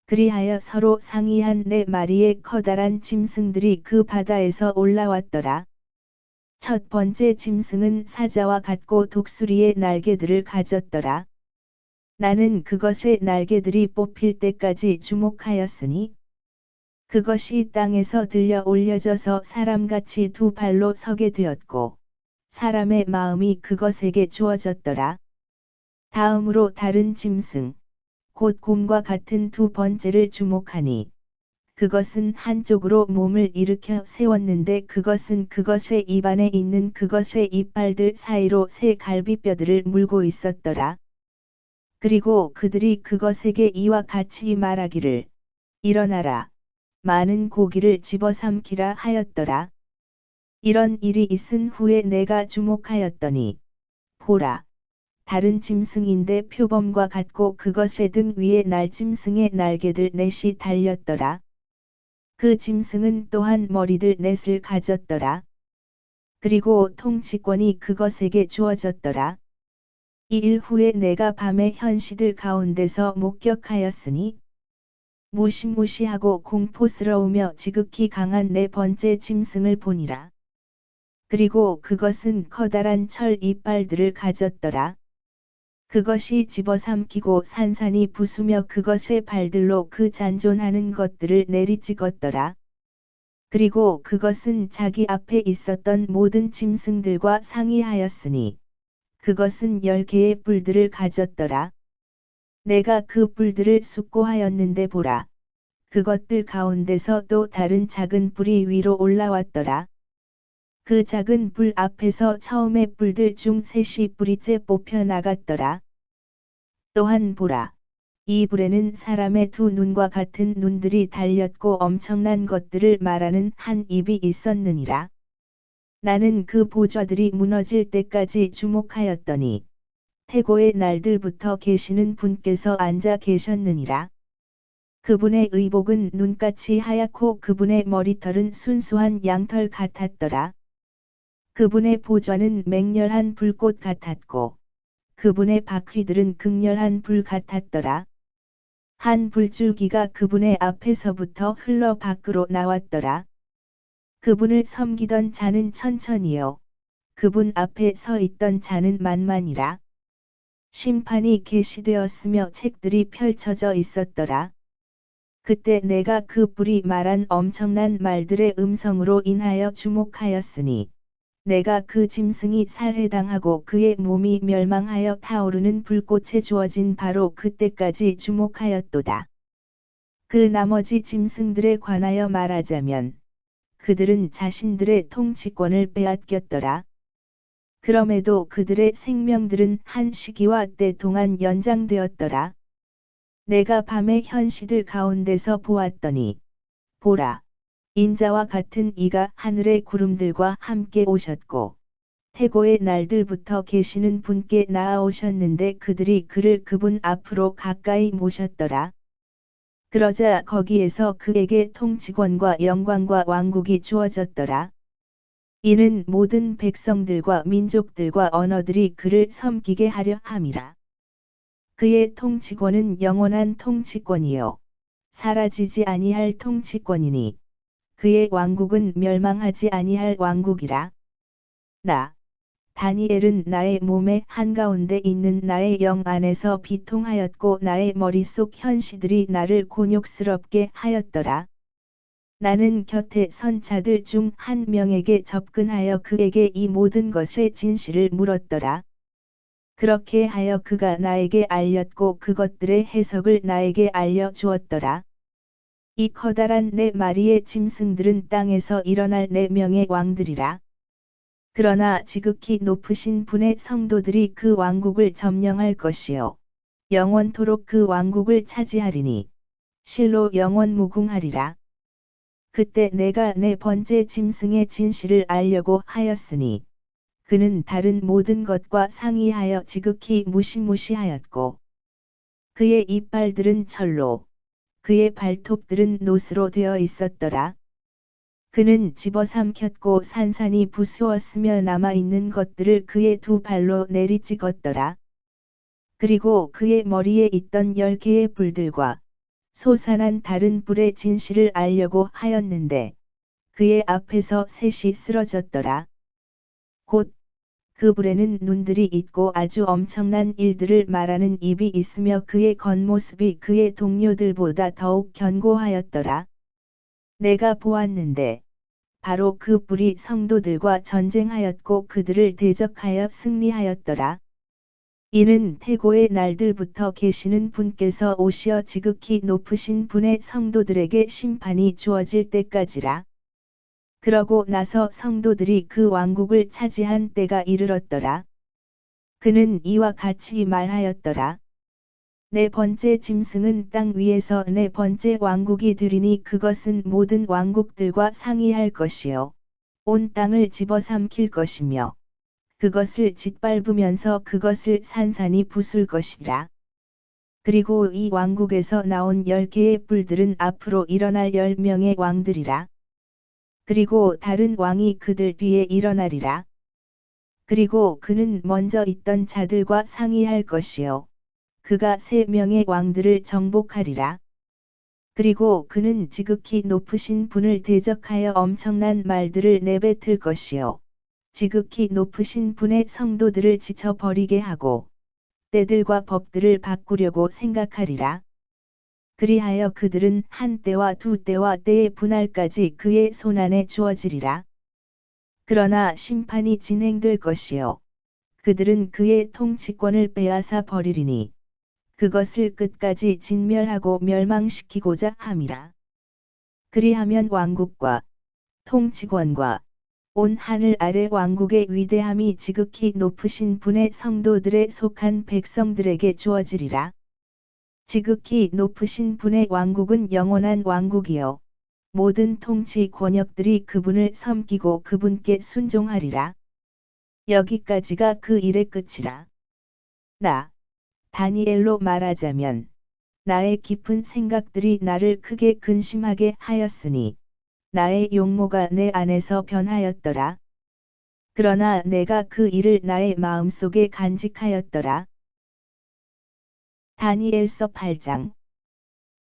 Speaker 1: 그리하여 서로 상이한 네 마리의 커다란 짐승들이 그 바다에서 올라왔더라. 첫 번째 짐승은 사자와 같고 독수리의 날개들을 가졌더라. 나는 그것의 날개들이 뽑힐 때까지 주목하였으니 그것이 땅에서 들려 올려져서 사람같이 두 발로 서게 되었고 사람의 마음이 그것에게 주어졌더라. 다음으로 다른 짐승, 곧 곰과 같은 두 번째를 주목하니 그것은 한쪽으로 몸을 일으켜 세웠는데 그것은 그것의 입안에 있는 그것의 이빨들 사이로 새 갈비뼈들을 물고 있었더라. 그리고 그들이 그것에게 이와 같이 말하기를 일어나라. 많은 고기를 집어삼키라 하였더라. 이런 일이 있은 후에 내가 주목하였더니 보라. 다른 짐승인데 표범과 같고 그것의 등 위에 날짐승의 날개들 넷이 달렸더라. 그 짐승은 또한 머리들 넷을 가졌더라. 그리고 통치권이 그것에게 주어졌더라. 이 일 후에 내가 밤에 현시들 가운데서 목격하였으니 무시무시하고 공포스러우며 지극히 강한 네 번째 짐승을 보니라. 그리고 그것은 커다란 철 이빨들을 가졌더라. 그것이 집어삼키고 산산이 부수며 그것의 발들로 그 잔존하는 것들을 내리찍었더라. 그리고 그것은 자기 앞에 있었던 모든 짐승들과 상의하였으니 그것은 10개의 뿔들을 가졌더라. 내가 그 뿔들을 숙고하였는데 보라. 그것들 가운데서 또 다른 작은 뿔이 위로 올라왔더라. 그 작은 뿔 앞에서 처음의 뿔들 중 셋이 뿌리째 뽑혀 나갔더라. 또한 보라. 이 뿔에는 사람의 두 눈과 같은 눈들이 달렸고 엄청난 것들을 말하는 한 입이 있었느니라. 나는 그 보좌들이 무너질 때까지 주목하였더니 태고의 날들부터 계시는 분께서 앉아 계셨느니라. 그분의 의복은 눈같이 하얗고 그분의 머리털은 순수한 양털 같았더라. 그분의 보좌는 맹렬한 불꽃 같았고 그분의 바퀴들은 극렬한 불 같았더라. 한 불줄기가 그분의 앞에서부터 흘러 밖으로 나왔더라. 그분을 섬기던 자는 천천히요. 그분 앞에 서 있던 자는 만만이라. 심판이 계시되었으며 책들이 펼쳐져 있었더라. 그때 내가 그 뿔이 말한 엄청난 말들의 음성으로 인하여 주목하였으니 내가 그 짐승이 살해당하고 그의 몸이 멸망하여 타오르는 불꽃에 주어진 바로 그때까지 주목하였도다. 그 나머지 짐승들에 관하여 말하자면 그들은 자신들의 통치권을 빼앗겼더라. 그럼에도 그들의 생명들은 한 시기와 때 동안 연장되었더라. 내가 밤에 현시들 가운데서 보았더니 보라. 인자와 같은 이가 하늘의 구름들과 함께 오셨고 태고의 날들부터 계시는 분께 나아오셨는데 그들이 그를 그분 앞으로 가까이 모셨더라. 그러자 거기에서 그에게 통치권과 영광과 왕국이 주어졌더라. 이는 모든 백성들과 민족들과 언어들이 그를 섬기게 하려 함이라. 그의 통치권은 영원한 통치권이요 사라지지 아니할 통치권이니 그의 왕국은 멸망하지 아니할 왕국이라. 나 다니엘은 나의 몸의 한가운데 있는 나의 영 안에서 비통하였고 나의 머릿속 현시들이 나를 곤욕스럽게 하였더라. 나는 곁에 선 자들 중 한 명에게 접근하여 그에게 이 모든 것의 진실을 물었더라. 그렇게 하여 그가 나에게 알렸고 그것들의 해석을 나에게 알려주었더라. 이 커다란 4마리의 짐승들은 땅에서 일어날 4명의 왕들이라. 그러나 지극히 높으신 분의 성도들이 그 왕국을 점령할 것이요 영원토록 그 왕국을 차지하리니 실로 영원무궁하리라. 그때 내가 4번째 짐승의 진실을 알려고 하였으니 그는 다른 모든 것과 상이하여 지극히 무시무시하였고 그의 이빨들은 철로 그의 발톱들은 노스로 되어 있었더라. 그는 집어삼켰고 산산이 부수었으며 남아있는 것들을 그의 두 발로 내리찍었더라. 그리고 그의 머리에 있던 10개의 뿔들과 솟아난 다른 뿔의 진실을 알려고 하였는데 그의 앞에서 셋이 쓰러졌더라. 곧 그 뿔에는 눈들이 있고 아주 엄청난 일들을 말하는 입이 있으며 그의 겉모습이 그의 동료들보다 더욱 견고하였더라. 내가 보았는데 바로 그 뿔이 성도들과 전쟁하였고 그들을 대적하여 승리하였더라. 이는 태고의 날들부터 계시는 분께서 오시어 지극히 높으신 분의 성도들에게 심판이 주어질 때까지라. 그러고 나서 성도들이 그 왕국을 차지한 때가 이르렀더라. 그는 이와 같이 말하였더라. 네 번째 짐승은 땅 위에서 네 번째 왕국이 되리니 그것은 모든 왕국들과 상의할 것이요 온 땅을 집어삼킬 것이며 그것을 짓밟으면서 그것을 산산이 부술 것이라. 그리고 이 왕국에서 나온 10개의 뿔들은 앞으로 일어날 10명의 왕들이라. 그리고 다른 왕이 그들 뒤에 일어나리라. 그리고 그는 먼저 있던 자들과 상의할 것이요 그가 3명의 왕들을 정복하리라. 그리고 그는 지극히 높으신 분을 대적하여 엄청난 말들을 내뱉을 것이요 지극히 높으신 분의 성도들을 지쳐버리게 하고 때들과 법들을 바꾸려고 생각하리라. 그리하여 그들은 한 때와 두 때와 때의 분할까지 그의 손안에 주어지리라. 그러나 심판이 진행될 것이요 그들은 그의 통치권을 빼앗아 버리리니 그것을 끝까지 진멸하고 멸망시키고자 함이라. 그리하면 왕국과 통치권과 온 하늘 아래 왕국의 위대함이 지극히 높으신 분의 성도들에 속한 백성들에게 주어지리라. 지극히 높으신 분의 왕국은 영원한 왕국이요 모든 통치 권역들이 그분을 섬기고 그분께 순종하리라. 여기까지가 그 일의 끝이라. 나 다니엘로 말하자면 나의 깊은 생각들이 나를 크게 근심하게 하였으니 나의 용모가 내 안에서 변하였더라. 그러나 내가 그 일을 나의 마음속에 간직하였더라. 다니엘서 8장.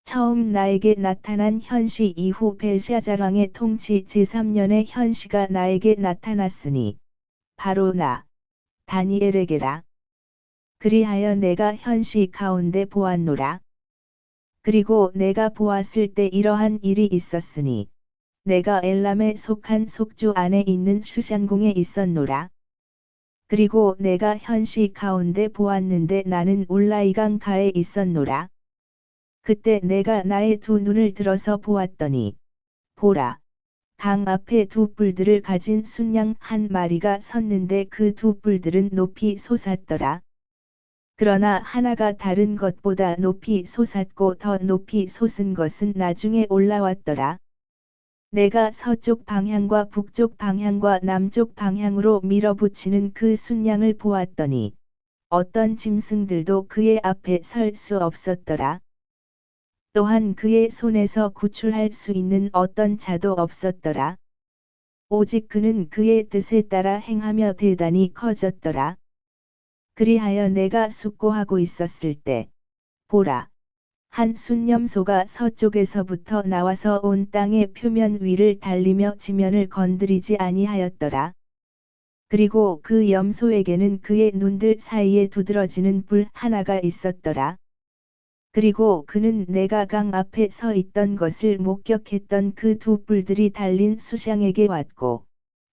Speaker 1: 처음 나에게 나타난 현시 이후 벨샤잘 왕의 통치 제3년의 현시가 나에게 나타났으니 바로 나 다니엘에게라. 그리하여 내가 현시 가운데 보았노라. 그리고 내가 보았을 때 이러한 일이 있었으니 내가 엘람에 속한 속주 안에 있는 슈산궁에 있었노라. 그리고 내가 현시 가운데 보았는데 나는 울라이강 가에 있었노라. 그때 내가 나의 두 눈을 들어서 보았더니 보라, 강 앞에 두 뿔들을 가진 순양 한 마리가 섰는데 그 두 뿔들은 높이 솟았더라. 그러나 하나가 다른 것보다 높이 솟았고 더 높이 솟은 것은 나중에 올라왔더라. 내가 서쪽 방향과 북쪽 방향과 남쪽 방향으로 밀어붙이는 그 순양을 보았더니 어떤 짐승들도 그의 앞에 설 수 없었더라. 또한 그의 손에서 구출할 수 있는 어떤 자도 없었더라. 오직 그는 그의 뜻에 따라 행하며 대단히 커졌더라. 그리하여 내가 숙고하고 있었을 때 보라, 한 순념소가 서쪽에서부터 나와서 온 땅의 표면 위를 달리며 지면을 건드리지 아니하였더라. 그리고 그 염소에게는 그의 눈들 사이에 두드러지는 뿔 하나가 있었더라. 그리고 그는 내가 강 앞에 서 있던 것을 목격했던 그 두 뿔들이 달린 수샹에게 왔고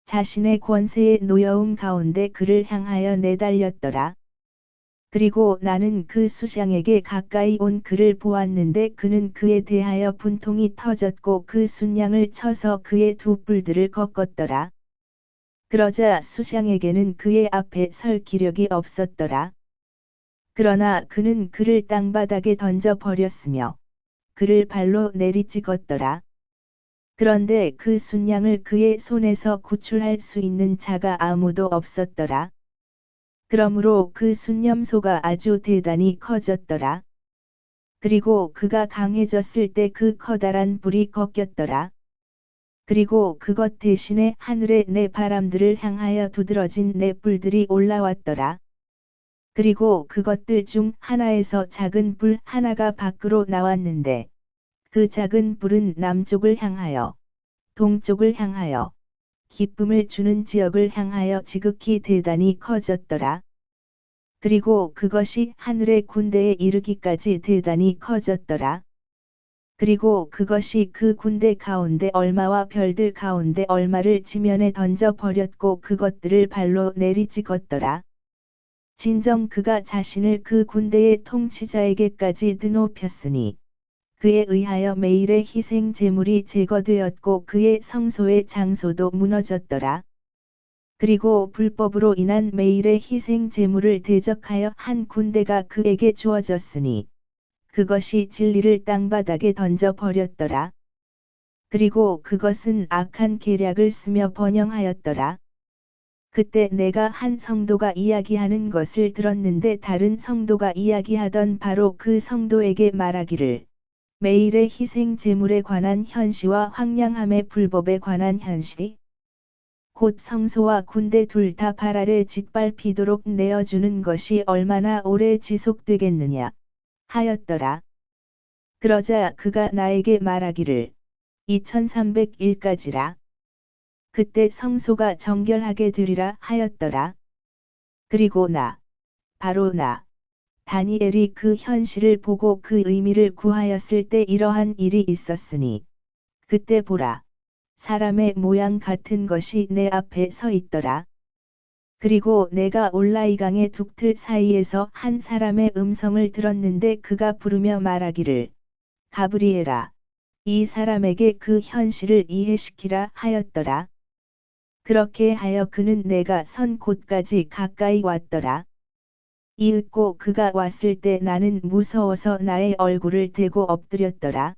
Speaker 1: 자신의 권세의 노여움 가운데 그를 향하여 내달렸더라. 그리고 나는 그 수샹에게 가까이 온 그를 보았는데 그는 그에 대하여 분통이 터졌고 그 순양을 쳐서 그의 두 뿔들을 꺾었더라. 그러자 수샹에게는 그의 앞에 설 기력이 없었더라. 그러나 그는 그를 땅바닥에 던져 버렸으며 그를 발로 내리찍었더라. 그런데 그 순양을 그의 손에서 구출할 수 있는 자가 아무도 없었더라. 그러므로 그 순념소가 아주 대단히 커졌더라. 그리고 그가 강해졌을 때 그 커다란 뿔이 꺾였더라. 그리고 그것 대신에 하늘에 내 바람들을 향하여 두드러진 내 뿔들이 올라왔더라. 그리고 그것들 중 하나에서 작은 뿔 하나가 밖으로 나왔는데 그 작은 뿔은 남쪽을 향하여 동쪽을 향하여 기쁨을 주는 지역을 향하여 지극히 대단히 커졌더라. 그리고 그것이 하늘의 군대에 이르기까지 대단히 커졌더라. 그리고 그것이 그 군대 가운데 얼마와 별들 가운데 얼마를 지면에 던져 버렸고 그것들을 발로 내리찍었더라. 진정 그가 자신을 그 군대의 통치자에게까지 드높였으니 그에 의하여 매일의 희생 제물이 제거되었고 그의 성소의 장소도 무너졌더라. 그리고 불법으로 인한 매일의 희생 제물을 대적하여 한 군대가 그에게 주어졌으니 그것이 진리를 땅바닥에 던져 버렸더라. 그리고 그것은 악한 계략을 쓰며 번영하였더라. 그때 내가 한 성도가 이야기하는 것을 들었는데 다른 성도가 이야기하던 바로 그 성도에게 말하기를 매일의 희생 제물에 관한 현시와 황량함의 불법에 관한 현시 곧 성소와 군대 둘 다 발 아래 짓밟히도록 내어주는 것이 얼마나 오래 지속되겠느냐 하였더라. 그러자 그가 나에게 말하기를 2301까지라. 그때 성소가 정결하게 되리라 하였더라. 그리고 바로 나, 다니엘이 그 현실을 보고 그 의미를 구하였을 때 이러한 일이 있었으니, 그때 보라, 사람의 모양 같은 것이 내 앞에 서 있더라. 그리고 내가 올라이강의 둑틀 사이에서 한 사람의 음성을 들었는데 그가 부르며 말하기를, 가브리엘아, 이 사람에게 그 현실을 이해시키라 하였더라. 그렇게 하여 그는 내가 선 곳까지 가까이 왔더라. 이윽고 그가 왔을 때 나는 무서워서 나의 얼굴을 대고 엎드렸더라.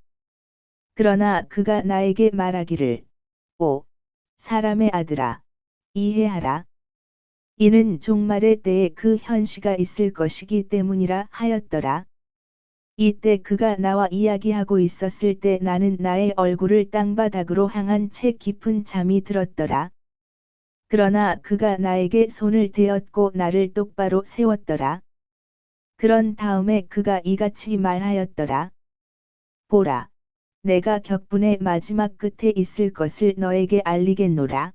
Speaker 1: 그러나 그가 나에게 말하기를, 오, 사람의 아들아, 이해하라. 이는 종말의 때에 그 현시가 있을 것이기 때문이라 하였더라. 이때 그가 나와 이야기하고 있었을 때 나는 나의 얼굴을 땅바닥으로 향한 채 깊은 잠이 들었더라. 그러나 그가 나에게 손을 대었고 나를 똑바로 세웠더라. 그런 다음에 그가 이같이 말하였더라. 보라, 내가 격분의 마지막 끝에 있을 것을 너에게 알리겠노라.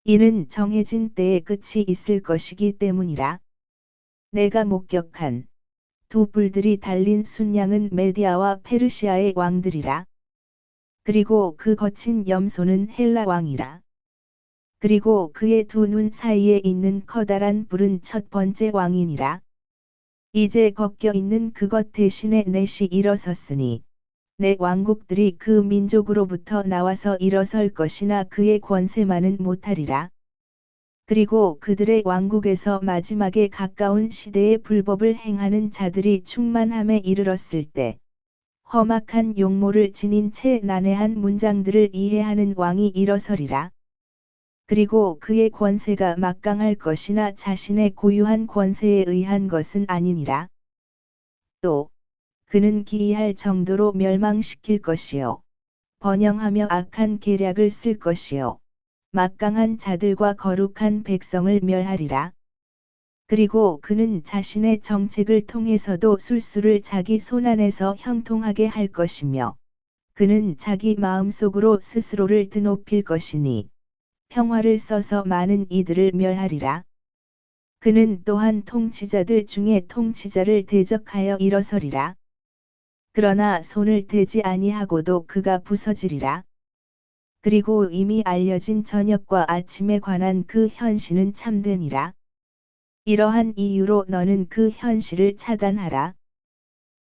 Speaker 1: 이는 정해진 때에 끝이 있을 것이기 때문이라. 내가 목격한 두 뿔들이 달린 순양은 메디아와 페르시아의 왕들이라. 그리고 그 거친 염소는 헬라 왕이라. 그리고 그의 두 눈 사이에 있는 커다란 뿔은 첫 번째 왕이니라. 이제 꺾여 있는 그것 대신에 넷이 일어섰으니 내 왕국들이 그 민족으로부터 나와서 일어설 것이나 그의 권세만은 못하리라. 그리고 그들의 왕국에서 마지막에 가까운 시대의 불법을 행하는 자들이 충만함에 이르렀을 때 험악한 용모를 지닌 채 난해한 문장들을 이해하는 왕이 일어서리라. 그리고 그의 권세가 막강할 것이나 자신의 고유한 권세에 의한 것은 아니니라. 또 그는 기이할 정도로 멸망시킬 것이요 번영하며 악한 계략을 쓸 것이요 막강한 자들과 거룩한 백성을 멸하리라. 그리고 그는 자신의 정책을 통해서도 술수를 자기 손안에서 형통하게 할 것이며 그는 자기 마음속으로 스스로를 드높일 것이니 평화를 써서 많은 이들을 멸하리라. 그는 또한 통치자들 중에 통치자를 대적하여 일어서리라. 그러나 손을 대지 아니하고도 그가 부서지리라. 그리고 이미 알려진 저녁과 아침에 관한 그 현시는 참되니라. 이러한 이유로 너는 그 현시를 차단하라.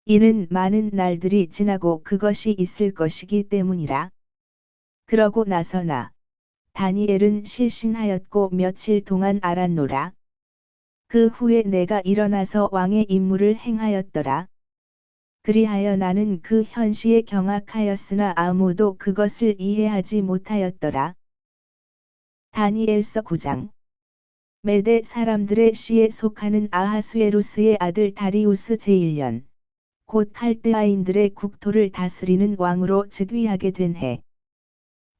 Speaker 1: 이는 많은 날들이 지나고 그것이 있을 것이기 때문이라. 그러고 나서 다니엘은 실신하였고 며칠 동안 앓았노라. 그 후에 내가 일어나서 왕의 임무를 행하였더라. 그리하여 나는 그 현시에 경악하였으나 아무도 그것을 이해하지 못하였더라. 다니엘서 9장. 메대 사람들의 시에 속하는 아하수에루스의 아들 다리우스 제1년, 곧 칼데아인들의 국토를 다스리는 왕으로 즉위하게 된 해.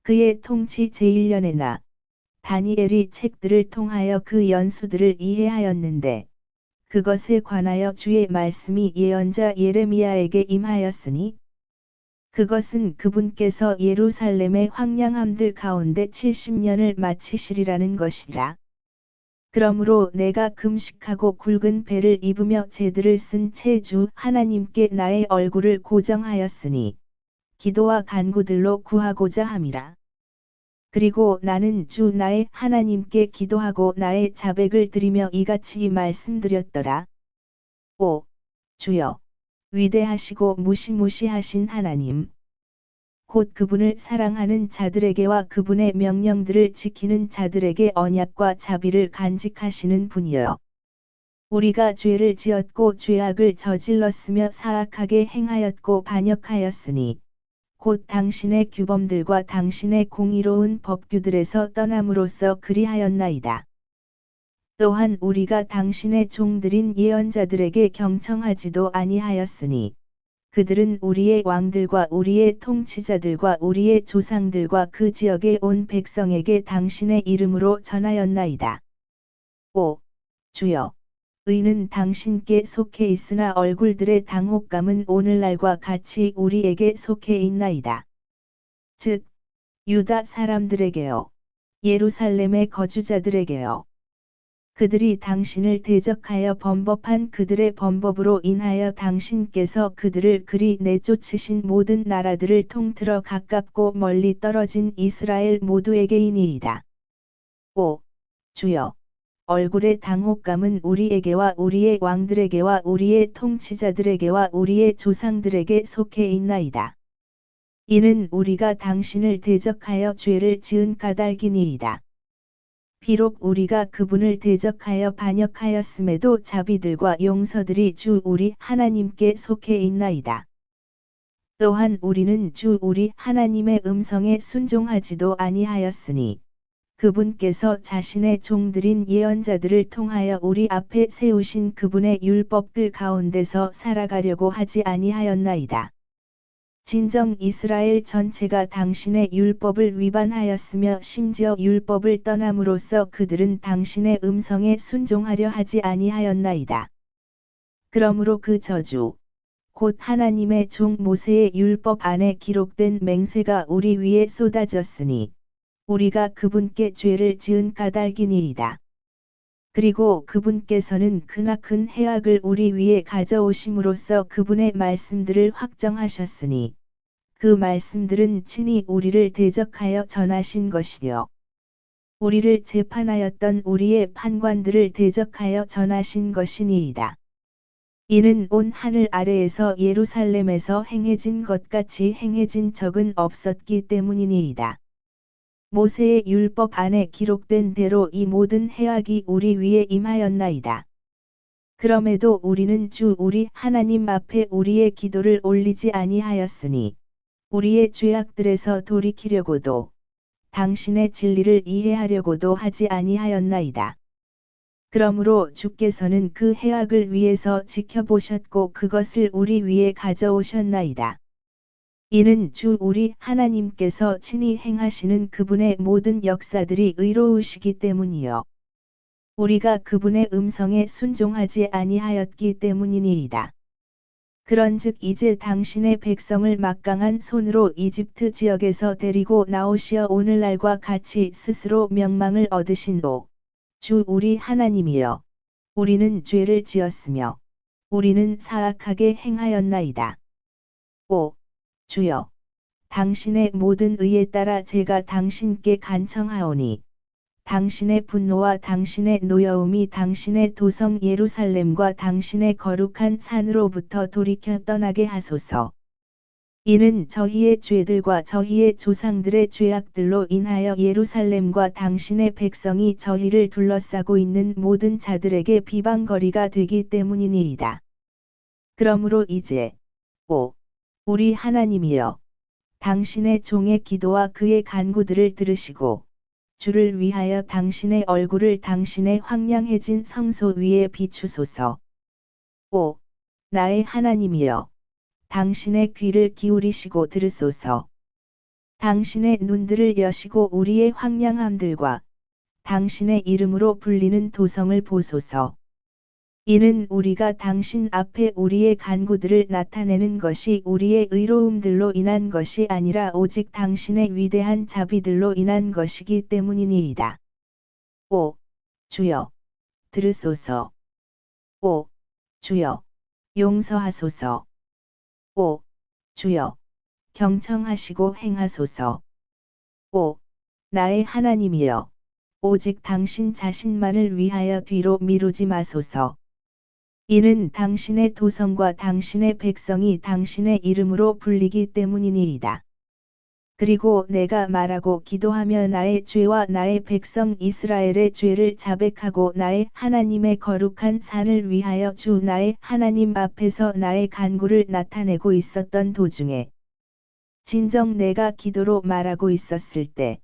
Speaker 1: 그의 통치 제1년에 다니엘이 책들을 통하여 그 연수들을 이해하였는데, 그것에 관하여 주의 말씀이 예언자 예레미야에게 임하였으니, 그것은 그분께서 예루살렘의 황량함들 가운데 70년을 마치시리라는 것이라. 그러므로 내가 금식하고 굵은 배를 입으며 제들을 쓴 채 주 하나님께 나의 얼굴을 고정하였으니, 기도와 간구들로 구하고자 함이라. 그리고 나는 주 나의 하나님께 기도하고 나의 자백을 드리며 이같이 말씀드렸더라. 오, 주여, 위대하시고 무시무시하신 하나님, 곧 그분을 사랑하는 자들에게와 그분의 명령들을 지키는 자들에게 언약과 자비를 간직하시는 분이여. 우리가 죄를 지었고 죄악을 저질렀으며 사악하게 행하였고 반역하였으니 곧 당신의 규범들과 당신의 공의로운 법규들에서 떠남으로써 그리하였나이다. 또한 우리가 당신의 종들인 예언자들에게 경청하지도 아니하였으니 그들은 우리의 왕들과 우리의 통치자들과 우리의 조상들과 그 지역의 온 백성에게 당신의 이름으로 전하였나이다. 오, 주여, 의는 당신께 속해 있으나 얼굴들의 당혹감은 오늘날과 같이 우리에게 속해 있나이다. 즉, 유다 사람들에게요, 예루살렘의 거주자들에게요. 그들이 당신을 대적하여 범법한 그들의 범법으로 인하여 당신께서 그들을 그리 내쫓으신 모든 나라들을 통틀어 가깝고 멀리 떨어진 이스라엘 모두에게이니이다. 오, 주여, 얼굴의 당혹감은 우리에게와 우리의 왕들에게와 우리의 통치자들에게와 우리의 조상들에게 속해 있나이다. 이는 우리가 당신을 대적하여 죄를 지은 까닭이니이다. 비록 우리가 그분을 대적하여 반역하였음에도 자비들과 용서들이 주 우리 하나님께 속해 있나이다. 또한 우리는 주 우리 하나님의 음성에 순종하지도 아니하였으니 그분께서 자신의 종들인 예언자들을 통하여 우리 앞에 세우신 그분의 율법들 가운데서 살아가려고 하지 아니하였나이다. 진정 이스라엘 전체가 당신의 율법을 위반하였으며 심지어 율법을 떠남으로써 그들은 당신의 음성에 순종하려 하지 아니하였나이다. 그러므로 그 저주, 곧 하나님의 종 모세의 율법 안에 기록된 맹세가 우리 위에 쏟아졌으니 우리가 그분께 죄를 지은 까닭이니이다. 그리고 그분께서는 크나큰 해악을 우리 위에 가져오심으로써 그분의 말씀들을 확정하셨으니 그 말씀들은 친히 우리를 대적하여 전하신 것이요. 우리를 재판하였던 우리의 판관들을 대적하여 전하신 것이니이다. 이는 온 하늘 아래에서 예루살렘에서 행해진 것 같이 행해진 적은 없었기 때문이니이다. 모세의 율법 안에 기록된 대로 이 모든 해악이 우리 위에 임하였나이다. 그럼에도 우리는 주 우리 하나님 앞에 우리의 기도를 올리지 아니하였으니 우리의 죄악들에서 돌이키려고도 당신의 진리를 이해하려고도 하지 아니하였나이다. 그러므로 주께서는 그 해악을 위에서 지켜보셨고 그것을 우리 위에 가져오셨나이다. 이는 주 우리 하나님께서 친히 행하시는 그분의 모든 역사들이 의로우시기 때문이요. 우리가 그분의 음성에 순종하지 아니하였기 때문이니이다. 그런즉 이제 당신의 백성을 막강한 손으로 이집트 지역에서 데리고 나오시어 오늘날과 같이 스스로 명망을 얻으신도 주 우리 하나님이여, 우리는 죄를 지었으며 우리는 사악하게 행하였나이다. 오, 주여, 당신의 모든 의에 따라 제가 당신께 간청하오니 당신의 분노와 당신의 노여움이 당신의 도성 예루살렘과 당신의 거룩한 산으로부터 돌이켜 떠나게 하소서. 이는 저희의 죄들과 저희의 조상들의 죄악들로 인하여 예루살렘과 당신의 백성이 저희를 둘러싸고 있는 모든 자들에게 비방거리가 되기 때문이니이다. 그러므로 이제 오, 우리 하나님이여, 당신의 종의 기도와 그의 간구들을 들으시고 주를 위하여 당신의 얼굴을 당신의 황량해진 성소 위에 비추소서. 오, 나의 하나님이여, 당신의 귀를 기울이시고 들으소서. 당신의 눈들을 여시고 우리의 황량함들과 당신의 이름으로 불리는 도성을 보소서. 이는 우리가 당신 앞에 우리의 간구들을 나타내는 것이 우리의 의로움들로 인한 것이 아니라 오직 당신의 위대한 자비들로 인한 것이기 때문이니이다. 오, 주여, 들으소서. 오, 주여, 용서하소서. 오, 주여, 경청하시고 행하소서. 오, 나의 하나님이여, 오직 당신 자신만을 위하여 뒤로 미루지 마소서. 이는 당신의 도성과 당신의 백성이 당신의 이름으로 불리기 때문이니이다. 그리고 내가 말하고 기도하며 나의 죄와 나의 백성 이스라엘의 죄를 자백하고 나의 하나님의 거룩한 산을 위하여 주 나의 하나님 앞에서 나의 간구를 나타내고 있었던 도중에 진정 내가 기도로 말하고 있었을 때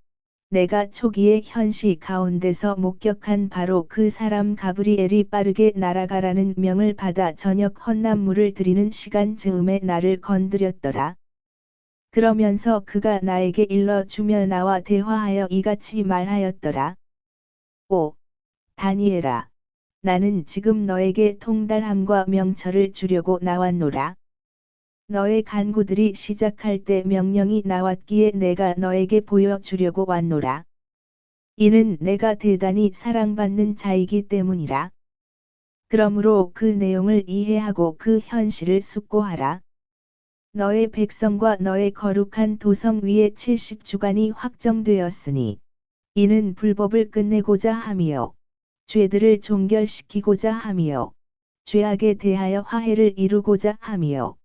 Speaker 1: 내가 초기에 현시 가운데서 목격한 바로 그 사람 가브리엘이 빠르게 날아가라는 명을 받아 저녁 헌납물을 드리는 시간 즈음에 나를 건드렸더라. 그러면서 그가 나에게 일러주며 나와 대화하여 이같이 말하였더라. 오, 다니엘아, 나는 지금 너에게 통달함과 명철을 주려고 나왔노라. 너의 간구들이 시작할 때 명령이 나왔기에 내가 너에게 보여주려고 왔노라. 이는 내가 대단히 사랑받는 자이기 때문이라. 그러므로 그 내용을 이해하고 그 현실을 숙고하라. 너의 백성과 너의 거룩한 도성 위에 70주간이 확정되었으니 이는 불법을 끝내고자 함이요 죄들을 종결시키고자 함이요 죄악에 대하여 화해를 이루고자 함이요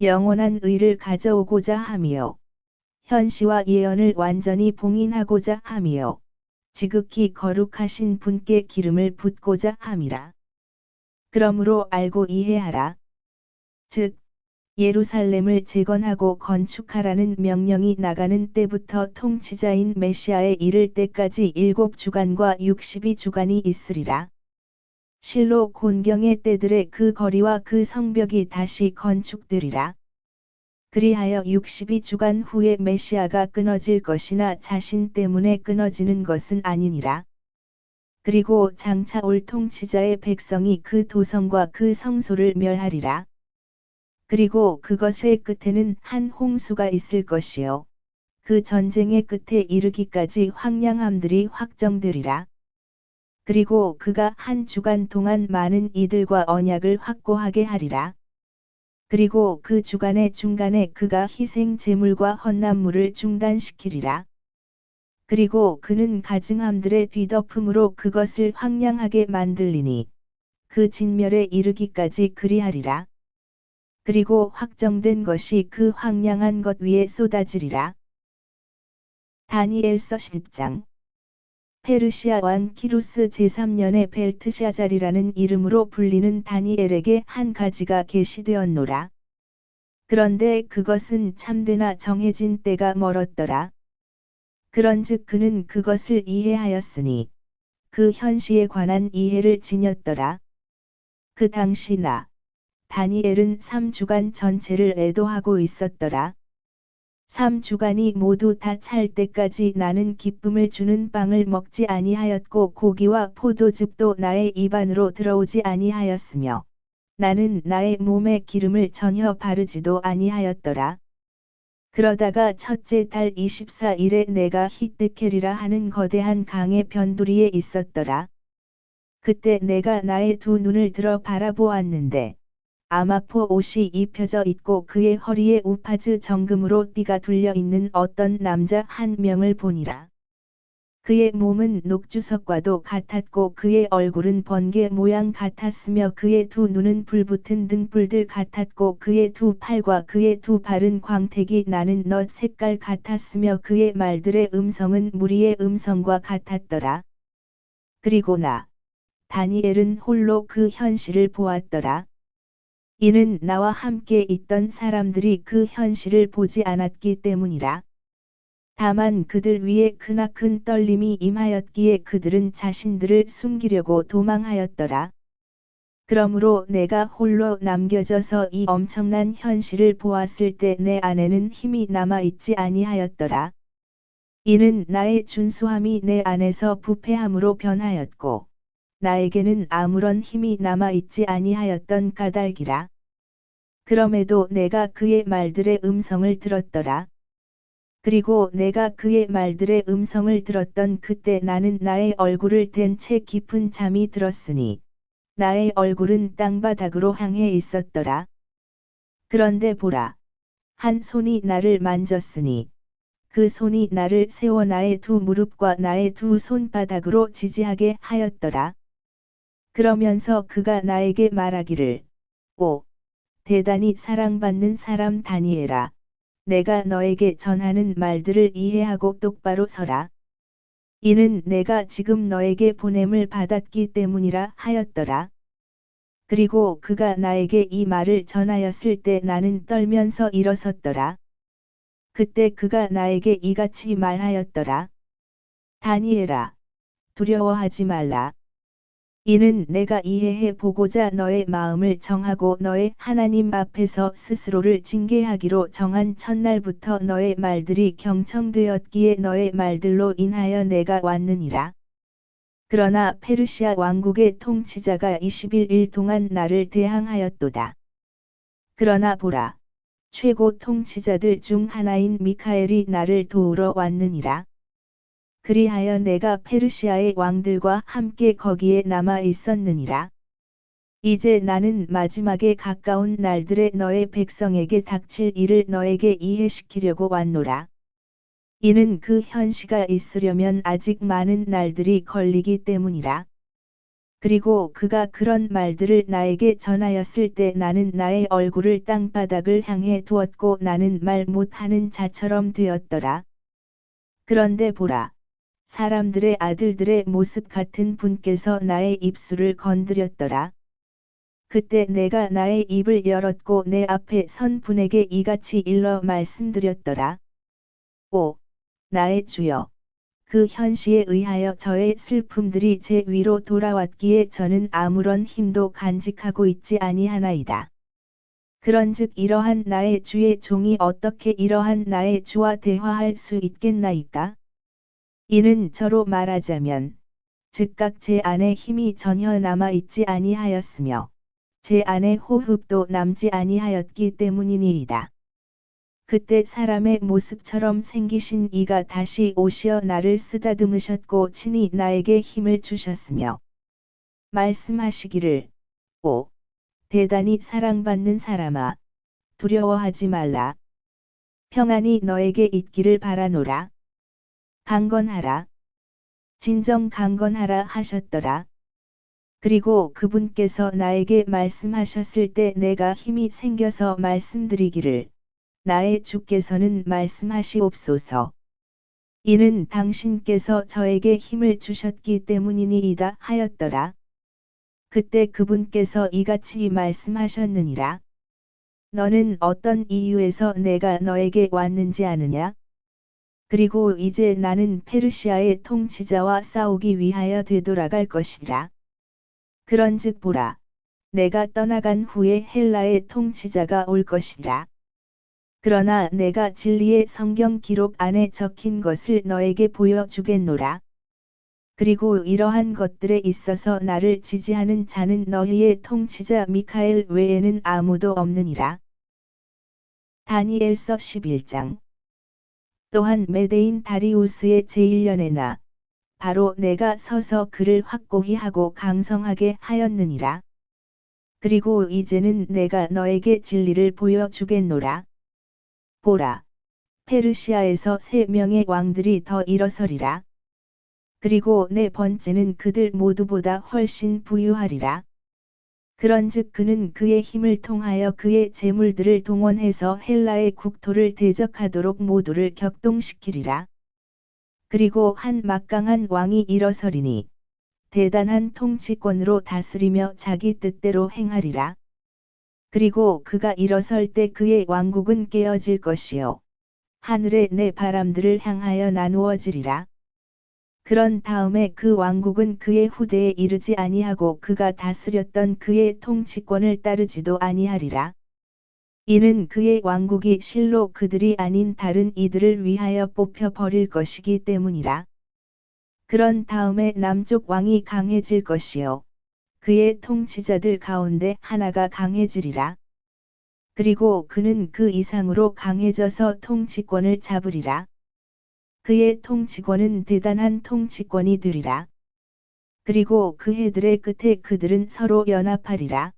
Speaker 1: 영원한 의를 가져오고자 함이요 현시와 예언을 완전히 봉인하고자 함이요 지극히 거룩하신 분께 기름을 붓고자 함이라. 그러므로 알고 이해하라. 즉 예루살렘을 재건하고 건축하라는 명령이 나가는 때부터 통치자인 메시아에 이를 때까지 7주간과 62주간이 있으리라. 실로 곤경의 때들에 그 거리와 그 성벽이 다시 건축되리라. 그리하여 62주간 후에 메시아가 끊어질 것이나 자신 때문에 끊어지는 것은 아니니라. 그리고 장차 올 통치자의 백성이 그 도성과 그 성소를 멸하리라. 그리고 그것의 끝에는 한 홍수가 있을 것이요. 그 전쟁의 끝에 이르기까지 황량함들이 확정되리라. 그리고 그가 1주간 동안 많은 이들과 언약을 확고하게 하리라. 그리고 그 주간의 중간에 그가 희생 제물과 헌납물을 중단시키리라. 그리고 그는 가증함들의 뒤덮음으로 그것을 황량하게 만들리니 그 진멸에 이르기까지 그리하리라. 그리고 확정된 것이 그 황량한 것 위에 쏟아지리라. 다니엘서 10장. 페르시아 왕 키루스 제3년에 벨트샤잘이라는 이름으로 불리는 다니엘에게 한 가지가 계시되었노라. 그런데 그것은 참되나 정해진 때가 멀었더라. 그런즉 그는 그것을 이해하였으니 그 현시에 관한 이해를 지녔더라. 그 당시 나 다니엘은 3주간 전체를 애도하고 있었더라. 3주간이 모두 다 찰 때까지 나는 기쁨을 주는 빵을 먹지 아니하였고 고기와 포도즙도 나의 입 안으로 들어오지 아니하였으며 나는 나의 몸에 기름을 전혀 바르지도 아니하였더라. 그러다가 첫째 달 24일에 내가 히데켈이라 하는 거대한 강의 변두리에 있었더라. 그때 내가 나의 두 눈을 들어 바라보았는데 아마포 옷이 입혀져 있고 그의 허리에 우파즈 정금으로 띠가 둘려 있는 어떤 남자 한 명을 보니라. 그의 몸은 녹주석과도 같았고 그의 얼굴은 번개 모양 같았으며 그의 두 눈은 불붙은 등불들 같았고 그의 두 팔과 그의 두 발은 광택이 나는 넛 색깔 같았으며 그의 말들의 음성은 무리의 음성과 같았더라. 그리고 나 다니엘은 홀로 그 현실을 보았더라. 이는 나와 함께 있던 사람들이 그 현실을 보지 않았기 때문이라. 다만 그들 위에 크나큰 떨림이 임하였기에 그들은 자신들을 숨기려고 도망하였더라. 그러므로 내가 홀로 남겨져서 이 엄청난 현실을 보았을 때 내 안에는 힘이 남아있지 아니하였더라. 이는 나의 준수함이 내 안에서 부패함으로 변하였고 나에게는 아무런 힘이 남아있지 아니하였던 까닭이라. 그럼에도 내가 그의 말들의 음성을 들었더라. 그리고 내가 그의 말들의 음성을 들었던 그때 나는 나의 얼굴을 댄 채 깊은 잠이 들었으니 나의 얼굴은 땅바닥으로 향해 있었더라. 그런데 보라, 한 손이 나를 만졌으니 그 손이 나를 세워 나의 두 무릎과 나의 두 손바닥으로 지지하게 하였더라. 그러면서 그가 나에게 말하기를, 오, 대단히 사랑받는 사람 다니엘아, 내가 너에게 전하는 말들을 이해하고 똑바로 서라. 이는 내가 지금 너에게 보냄을 받았기 때문이라 하였더라. 그리고 그가 나에게 이 말을 전하였을 때 나는 떨면서 일어섰더라. 그때 그가 나에게 이같이 말하였더라. 다니엘아, 두려워하지 말라. 이는 내가 이해해 보고자 너의 마음을 정하고 너의 하나님 앞에서 스스로를 징계하기로 정한 첫날부터 너의 말들이 경청되었기에 너의 말들로 인하여 내가 왔느니라. 그러나 페르시아 왕국의 통치자가 20일 동안 나를 대항하였도다. 그러나 보라, 최고 통치자들 중 하나인 미카엘이 나를 도우러 왔느니라. 그리하여 내가 페르시아의 왕들과 함께 거기에 남아 있었느니라. 이제 나는 마지막에 가까운 날들에 너의 백성에게 닥칠 일을 너에게 이해시키려고 왔노라. 이는 그 현시가 있으려면 아직 많은 날들이 걸리기 때문이라. 그리고 그가 그런 말들을 나에게 전하였을 때 나는 나의 얼굴을 땅바닥을 향해 두었고 나는 말 못하는 자처럼 되었더라. 그런데 보라, 사람들의 아들들의 모습 같은 분께서 나의 입술을 건드렸더라. 그때 내가 나의 입을 열었고 내 앞에 선 분에게 이같이 일러 말씀드렸더라. 오, 나의 주여, 그 현시에 의하여 저의 슬픔들이 제 위로 돌아왔기에 저는 아무런 힘도 간직하고 있지 아니하나이다. 그런즉 이러한 나의 주의 종이 어떻게 이러한 나의 주와 대화할 수 있겠나이까? 이는 저로 말하자면, 즉각 제 안에 힘이 전혀 남아있지 아니하였으며, 제 안에 호흡도 남지 아니하였기 때문이니이다. 그때 사람의 모습처럼 생기신 이가 다시 오시어 나를 쓰다듬으셨고 친히 나에게 힘을 주셨으며, 말씀하시기를, 오, 대단히 사랑받는 사람아, 두려워하지 말라. 평안이 너에게 있기를 바라노라. 강건하라. 진정 강건하라 하셨더라. 그리고 그분께서 나에게 말씀하셨을 때 내가 힘이 생겨서 말씀드리기를, 나의 주께서는 말씀하시옵소서. 이는 당신께서 저에게 힘을 주셨기 때문이니이다 하였더라. 그때 그분께서 이같이 말씀하셨느니라. 너는 어떤 이유에서 내가 너에게 왔는지 아느냐? 그리고 이제 나는 페르시아의 통치자와 싸우기 위하여 되돌아갈 것이라. 그런즉 보라, 내가 떠나간 후에 헬라의 통치자가 올 것이라. 그러나 내가 진리의 성경 기록 안에 적힌 것을 너에게 보여주겠노라. 그리고 이러한 것들에 있어서 나를 지지하는 자는 너희의 통치자 미카엘 외에는 아무도 없느니라. 다니엘서 11장. 또한 메대인 다리우스의 제1년에 나, 바로 내가 서서 그를 확고히 하고 강성하게 하였느니라. 그리고 이제는 내가 너에게 진리를 보여주겠노라. 보라, 페르시아에서 3명의 왕들이 더 일어서리라. 그리고 네 번째는 그들 모두보다 훨씬 부유하리라. 그런즉 그는 그의 힘을 통하여 그의 재물들을 동원해서 헬라의 국토를 대적하도록 모두를 격동시키리라. 그리고 한 막강한 왕이 일어서리니 대단한 통치권으로 다스리며 자기 뜻대로 행하리라. 그리고 그가 일어설 때 그의 왕국은 깨어질 것이요 하늘의 네 바람들을 향하여 나누어지리라. 그런 다음에 그 왕국은 그의 후대에 이르지 아니하고 그가 다스렸던 그의 통치권을 따르지도 아니하리라. 이는 그의 왕국이 실로 그들이 아닌 다른 이들을 위하여 뽑혀 버릴 것이기 때문이라. 그런 다음에 남쪽 왕이 강해질 것이요 그의 통치자들 가운데 하나가 강해지리라. 그리고 그는 그 이상으로 강해져서 통치권을 잡으리라. 그의 통치권은 대단한 통치권이 되리라. 그리고 그 해들의 끝에 그들은 서로 연합하리라.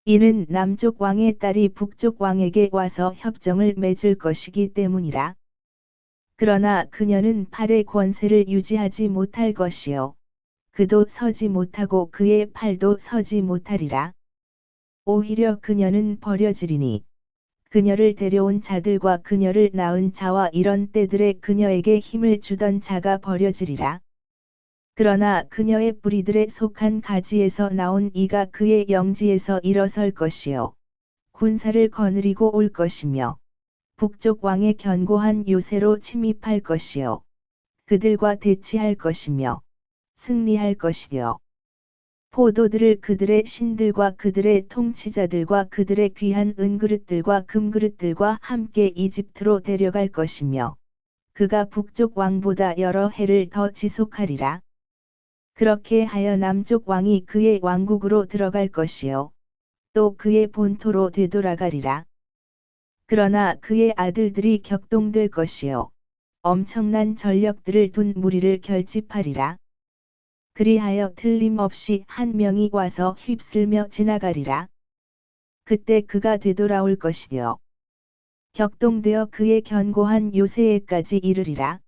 Speaker 1: 이는 남쪽 왕의 딸이 북쪽 왕에게 와서 협정을 맺을 것이기 때문이라. 그러나 그녀는 팔의 권세를 유지하지 못할 것이요. 그도 서지 못하고 그의 팔도 서지 못하리라. 오히려 그녀는 버려지리니 그녀를 데려온 자들과 그녀를 낳은 자와 이런 때들에 그녀에게 힘을 주던 자가 버려지리라. 그러나 그녀의 뿌리들에 속한 가지에서 나온 이가 그의 영지에서 일어설 것이요. 군사를 거느리고 올 것이며 북쪽 왕의 견고한 요새로 침입할 것이요. 그들과 대치할 것이며 승리할 것이요. 포도들을 그들의 신들과 그들의 통치자들과 그들의 귀한 은그릇들과 금그릇들과 함께 이집트로 데려갈 것이며 그가 북쪽 왕보다 여러 해를 더 지속하리라. 그렇게 하여 남쪽 왕이 그의 왕국으로 들어갈 것이요. 또 그의 본토로 되돌아가리라. 그러나 그의 아들들이 격동될 것이요. 엄청난 전력들을 둔 무리를 결집하리라. 그리하여 틀림없이 한 명이 와서 휩쓸며 지나가리라. 그때 그가 되돌아올 것이요. 격동되어 그의 견고한 요새에까지 이르리라.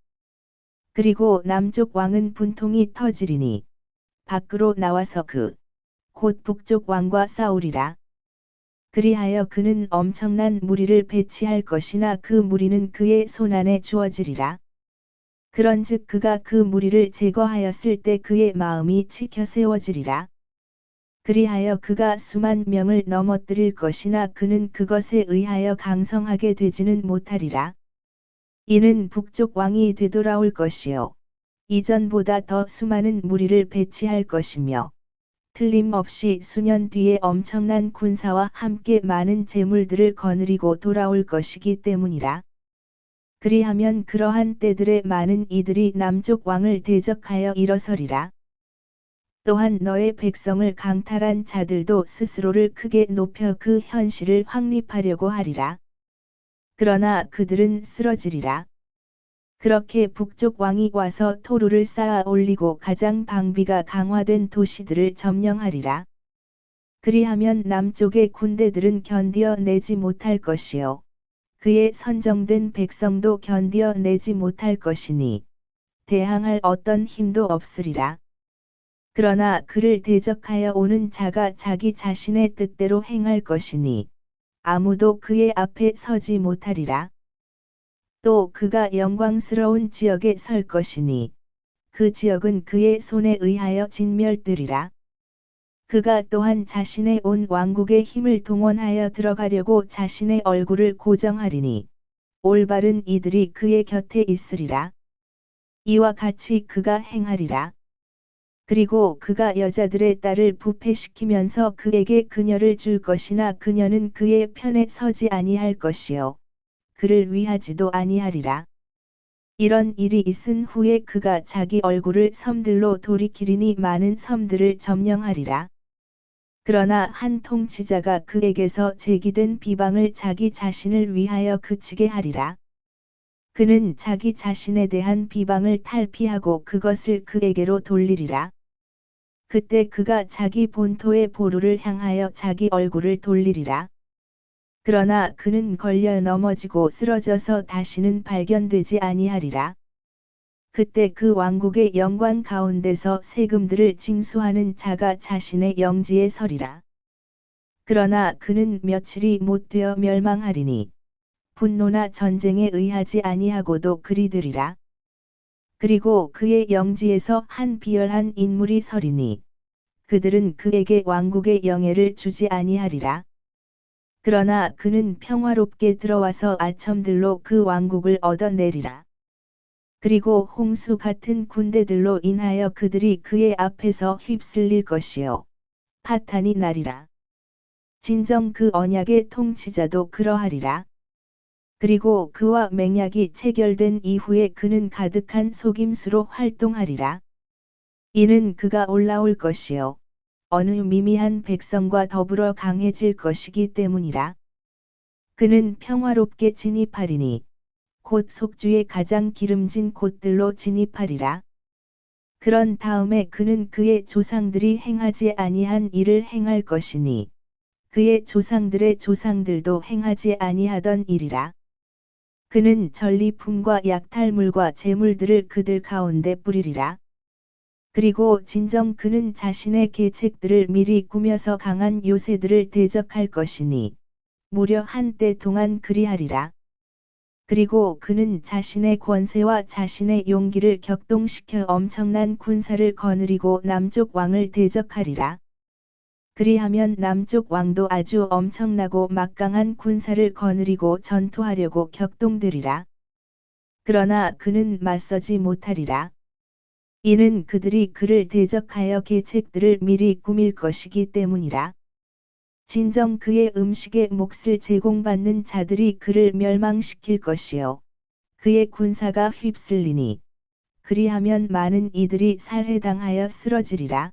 Speaker 1: 그리고 남쪽 왕은 분통이 터지리니 밖으로 나와서 곧 북쪽 왕과 싸우리라. 그리하여 그는 엄청난 무리를 배치할 것이나 그 무리는 그의 손안에 주어지리라. 그런즉 그가 그 무리를 제거하였을 때 그의 마음이 치켜 세워지리라. 그리하여 그가 수만 명을 넘어뜨릴 것이나 그는 그것에 의하여 강성하게 되지는 못하리라. 이는 북쪽 왕이 되돌아올 것이요. 이전보다 더 수많은 무리를 배치할 것이며 틀림없이 수년 뒤에 엄청난 군사와 함께 많은 재물들을 거느리고 돌아올 것이기 때문이라. 그리하면 그러한 때들에 많은 이들이 남쪽 왕을 대적하여 일어서리라. 또한 너의 백성을 강탈한 자들도 스스로를 크게 높여 그 현실을 확립하려고 하리라. 그러나 그들은 쓰러지리라. 그렇게 북쪽 왕이 와서 토루를 쌓아 올리고 가장 방비가 강화된 도시들을 점령하리라. 그리하면 남쪽의 군대들은 견디어 내지 못할 것이요. 그의 선정된 백성도 견디어 내지 못할 것이니 대항할 어떤 힘도 없으리라. 그러나 그를 대적하여 오는 자가 자기 자신의 뜻대로 행할 것이니 아무도 그의 앞에 서지 못하리라. 또 그가 영광스러운 지역에 설 것이니 그 지역은 그의 손에 의하여 진멸되리라. 그가 또한 자신의 온 왕국의 힘을 동원하여 들어가려고 자신의 얼굴을 고정하리니 올바른 이들이 그의 곁에 있으리라. 이와 같이 그가 행하리라. 그리고 그가 여자들의 딸을 부패시키면서 그에게 그녀를 줄 것이나 그녀는 그의 편에 서지 아니할 것이요. 그를 위하지도 아니하리라. 이런 일이 있은 후에 그가 자기 얼굴을 섬들로 돌이키리니 많은 섬들을 점령하리라. 그러나 한 통치자가 그에게서 제기된 비방을 자기 자신을 위하여 그치게 하리라. 그는 자기 자신에 대한 비방을 탈피하고 그것을 그에게로 돌리리라. 그때 그가 자기 본토의 보루를 향하여 자기 얼굴을 돌리리라. 그러나 그는 걸려 넘어지고 쓰러져서 다시는 발견되지 아니하리라. 그때 그 왕국의 영광 가운데서 세금들을 징수하는 자가 자신의 영지에 서리라. 그러나 그는 며칠이 못되어 멸망하리니 분노나 전쟁에 의하지 아니하고도 그리 되리라. 그리고 그의 영지에서 한 비열한 인물이 서리니 그들은 그에게 왕국의 영예를 주지 아니하리라. 그러나 그는 평화롭게 들어와서 아첨들로 그 왕국을 얻어내리라. 그리고 홍수 같은 군대들로 인하여 그들이 그의 앞에서 휩쓸릴 것이요. 파탄이 나리라. 진정 그 언약의 통치자도 그러하리라. 그리고 그와 맹약이 체결된 이후에 그는 가득한 속임수로 활동하리라. 이는 그가 올라올 것이요. 어느 미미한 백성과 더불어 강해질 것이기 때문이라. 그는 평화롭게 진입하리니 곧 속주의 가장 기름진 곳들로 진입하리라. 그런 다음에 그는 그의 조상들이 행하지 아니한 일을 행할 것이니 그의 조상들의 조상들도 행하지 아니하던 일이라. 그는 전리품과 약탈물과 제물들을 그들 가운데 뿌리리라. 그리고 진정 그는 자신의 계책들을 미리 꾸며서 강한 요새들을 대적할 것이니 무려 한때 동안 그리하리라. 그리고 그는 자신의 권세와 자신의 용기를 격동시켜 엄청난 군사를 거느리고 남쪽 왕을 대적하리라. 그리하면 남쪽 왕도 아주 엄청나고 막강한 군사를 거느리고 전투하려고 격동되리라. 그러나 그는 맞서지 못하리라. 이는 그들이 그를 대적하여 계책들을 미리 꾸밀 것이기 때문이라. 진정 그의 음식의 몫을 제공받는 자들이 그를 멸망시킬 것이요. 그의 군사가 휩쓸리니 그리하면 많은 이들이 살해당하여 쓰러지리라.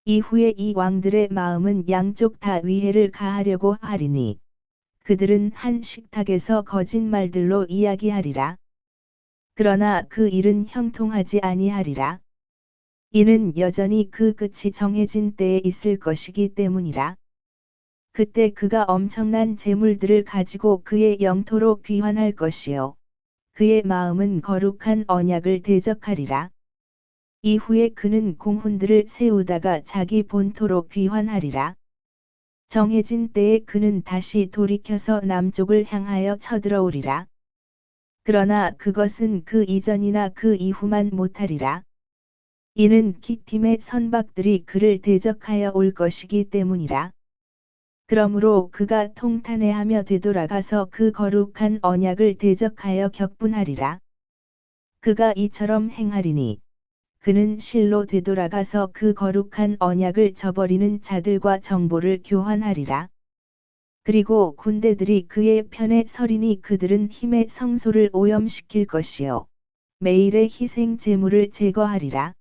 Speaker 1: 이후에 이 왕들의 마음은 양쪽 다 위해를 가하려고 하리니 그들은 한 식탁에서 거짓말들로 이야기하리라. 그러나 그 일은 형통하지 아니하리라. 이는 여전히 그 끝이 정해진 때에 있을 것이기 때문이라. 그때 그가 엄청난 재물들을 가지고 그의 영토로 귀환할 것이요. 그의 마음은 거룩한 언약을 대적하리라. 이후에 그는 공훈들을 세우다가 자기 본토로 귀환하리라. 정해진 때에 그는 다시 돌이켜서 남쪽을 향하여 쳐들어오리라. 그러나 그것은 그 이전이나 그 이후만 못하리라. 이는 기팀의 선박들이 그를 대적하여 올 것이기 때문이라. 그러므로 그가 통탄해하며 되돌아가서 그 거룩한 언약을 대적하여 격분하리라. 그가 이처럼 행하리니 그는 실로 되돌아가서 그 거룩한 언약을 저버리는 자들과 정보를 교환하리라. 그리고 군대들이 그의 편에 서리니 그들은 힘의 성소를 오염시킬 것이요. 매일의 희생 제물을 제거하리라.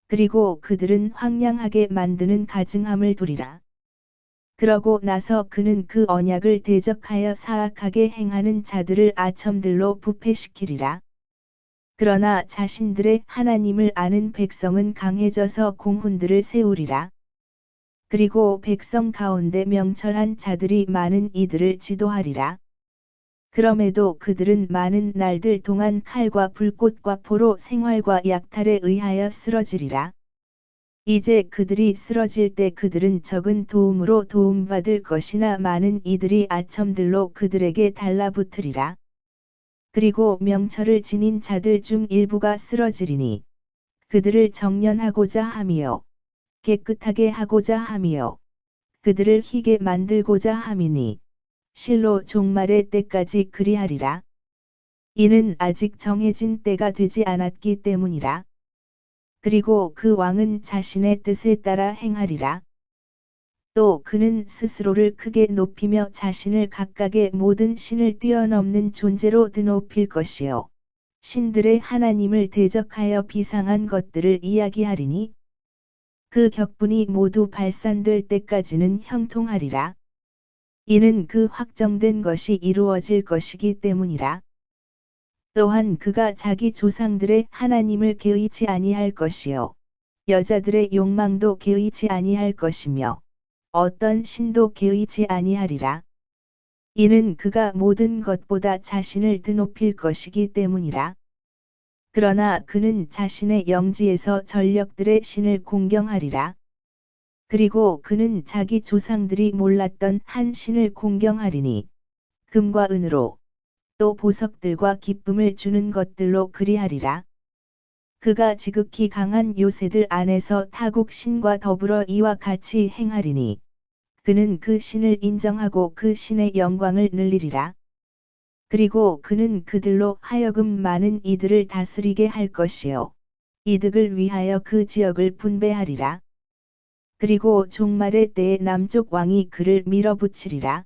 Speaker 1: 그리고 그들은 황량하게 만드는 가증함을 두리라. 그러고 나서 그는 그 언약을 대적하여 사악하게 행하는 자들을 아첨들로 부패시키리라. 그러나 자신들의 하나님을 아는 백성은 강해져서 공훈들을 세우리라. 그리고 백성 가운데 명철한 자들이 많은 이들을 지도하리라. 그럼에도 그들은 많은 날들 동안 칼과 불꽃과 포로 생활과 약탈에 의하여 쓰러지리라. 이제 그들이 쓰러질 때 그들은 적은 도움으로 도움받을 것이나 많은 이들이 아첨들로 그들에게 달라붙으리라. 그리고 명철을 지닌 자들 중 일부가 쓰러지리니 그들을 정련하고자 함이요 깨끗하게 하고자 함이요 그들을 희게 만들고자 함이니 실로 종말의 때까지 그리하리라. 이는 아직 정해진 때가 되지 않았기 때문이라. 그리고 그 왕은 자신의 뜻에 따라 행하리라. 또 그는 스스로를 크게 높이며 자신을 각각의 모든 신을 뛰어넘는 존재로 드높일 것이요. 신들의 하나님을 대적하여 비상한 것들을 이야기하리니 그 격분이 모두 발산될 때까지는 형통하리라. 이는 그 확정된 것이 이루어질 것이기 때문이라. 또한 그가 자기 조상들의 하나님을 개의치 아니할 것이요. 여자들의 욕망도 개의치 아니할 것이며 어떤 신도 개의치 아니하리라. 이는 그가 모든 것보다 자신을 드높일 것이기 때문이라. 그러나 그는 자신의 영지에서 전력들의 신을 공경하리라. 그리고 그는 자기 조상들이 몰랐던 한 신을 공경하리니 금과 은으로 또 보석들과 기쁨을 주는 것들로 그리하리라. 그가 지극히 강한 요새들 안에서 타국 신과 더불어 이와 같이 행하리니 그는 그 신을 인정하고 그 신의 영광을 늘리리라. 그리고 그는 그들로 하여금 많은 이들을 다스리게 할 것이요. 이득을 위하여 그 지역을 분배하리라. 그리고 종말의 때에 남쪽 왕이 그를 밀어붙이리라.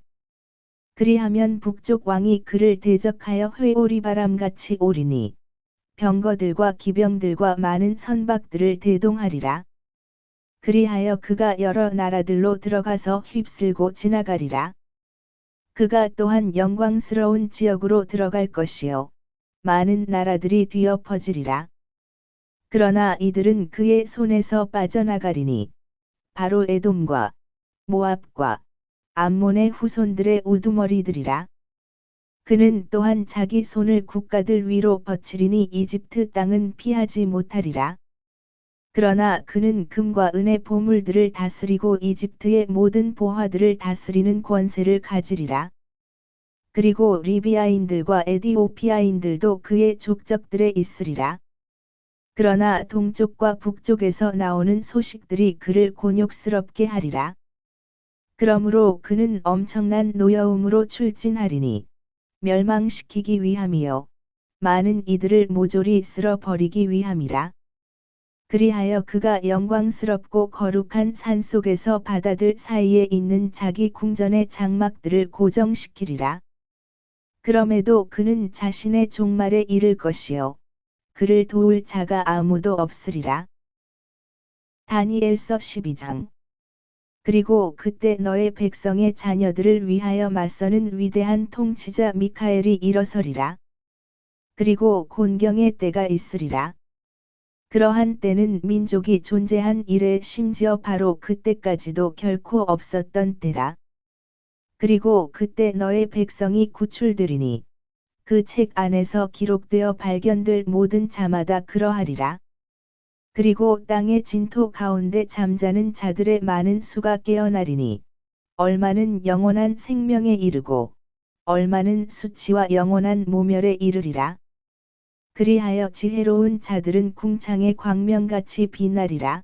Speaker 1: 그리하면 북쪽 왕이 그를 대적하여 회오리바람같이 오리니 병거들과 기병들과 많은 선박들을 대동하리라. 그리하여 그가 여러 나라들로 들어가서 휩쓸고 지나가리라. 그가 또한 영광스러운 지역으로 들어갈 것이요. 많은 나라들이 뒤엎어지리라. 그러나 이들은 그의 손에서 빠져나가리니 바로 에돔과 모압과 암몬의 후손들의 우두머리들이라. 그는 또한 자기 손을 국가들 위로 뻗치리니 이집트 땅은 피하지 못하리라. 그러나 그는 금과 은의 보물들을 다스리고 이집트의 모든 보화들을 다스리는 권세를 가지리라. 그리고 리비아인들과 에디오피아인들도 그의 족적들에 있으리라. 그러나 동쪽과 북쪽에서 나오는 소식들이 그를 곤욕스럽게 하리라. 그러므로 그는 엄청난 노여움으로 출진하리니 멸망시키기 위함이요 많은 이들을 모조리 쓸어버리기 위함이라. 그리하여 그가 영광스럽고 거룩한 산속에서 바다들 사이에 있는 자기 궁전의 장막들을 고정시키리라. 그럼에도 그는 자신의 종말에 이를 것이요 그를 도울 자가 아무도 없으리라. 다니엘서 12장. 그리고 그때 너의 백성의 자녀들을 위하여 맞서는 위대한 통치자 미카엘이 일어서리라. 그리고 곤경의 때가 있으리라. 그러한 때는 민족이 존재한 이래 심지어 바로 그때까지도 결코 없었던 때라. 그리고 그때 너의 백성이 구출되리니 그 책 안에서 기록되어 발견될 모든 자마다 그러하리라. 그리고 땅의 진토 가운데 잠자는 자들의 많은 수가 깨어나리니 얼마는 영원한 생명에 이르고 얼마는 수치와 영원한 모멸에 이르리라. 그리하여 지혜로운 자들은 궁창의 광명같이 빛나리라.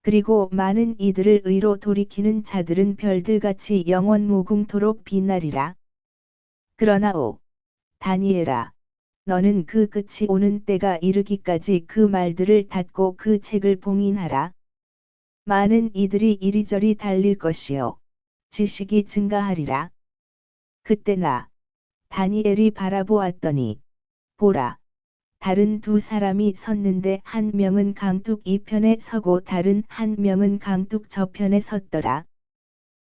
Speaker 1: 그리고 많은 이들을 의로 돌이키는 자들은 별들같이 영원 무궁토록 빛나리라. 그러나 오 다니엘아, 너는 그 끝이 오는 때가 이르기까지 그 말들을 닫고 그 책을 봉인하라. 많은 이들이 이리저리 달릴 것이요 지식이 증가하리라. 그때 나 다니엘이 바라보았더니 보라, 다른 두 사람이 섰는데 한 명은 강둑 이편에 서고 다른 한 명은 강둑 저편에 섰더라.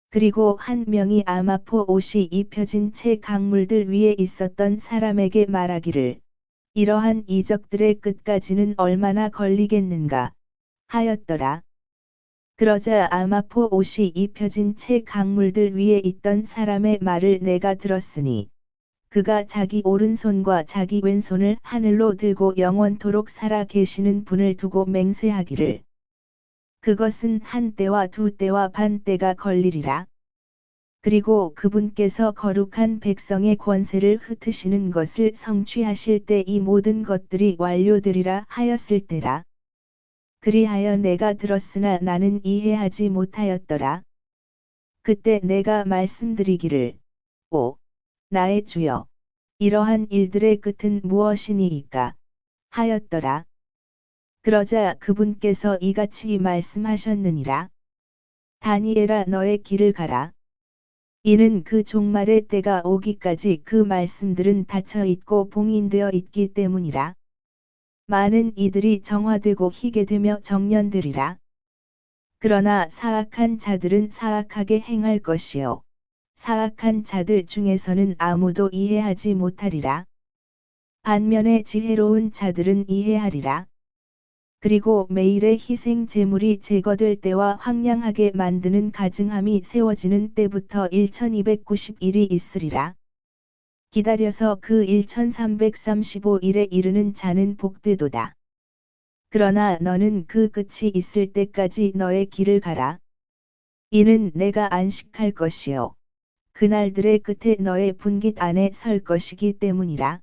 Speaker 1: 그리고 한 명이 아마포 옷이 입혀진 채 강물들 위에 있었던 사람에게 말하기를 이러한 이적들의 끝까지는 얼마나 걸리겠는가 하였더라. 그러자 아마포 옷이 입혀진 채 강물들 위에 있던 사람의 말을 내가 들었으니 그가 자기 오른손과 자기 왼손을 하늘로 들고 영원토록 살아 계시는 분을 두고 맹세하기를 그것은 한 때와 두 때와 반 때가 걸리리라. 그리고 그분께서 거룩한 백성의 권세를 흩으시는 것을 성취하실 때 이 모든 것들이 완료되리라 하였을 때라. 그리하여 내가 들었으나 나는 이해하지 못하였더라. 그때 내가 말씀드리기를 오 나의 주여, 이러한 일들의 끝은 무엇이니이까 하였더라. 그러자 그분께서 이같이 말씀하셨느니라. 다니엘아, 너의 길을 가라. 이는 그 종말의 때가 오기까지 그 말씀들은 닫혀 있고 봉인되어 있기 때문이라. 많은 이들이 정화되고 희게 되며 정련되리라. 그러나 사악한 자들은 사악하게 행할 것이요 사악한 자들 중에서는 아무도 이해하지 못하리라. 반면에 지혜로운 자들은 이해하리라. 그리고 매일의 희생 제물이 제거될 때와 황량하게 만드는 가증함이 세워지는 때부터 1290일이 있으리라. 기다려서 그 1335일에 이르는 자는 복되도다. 그러나 너는 그 끝이 있을 때까지 너의 길을 가라. 이는 내가 안식할 것이요 그날들의 끝에 너의 분깃 안에 설 것이기 때문이라.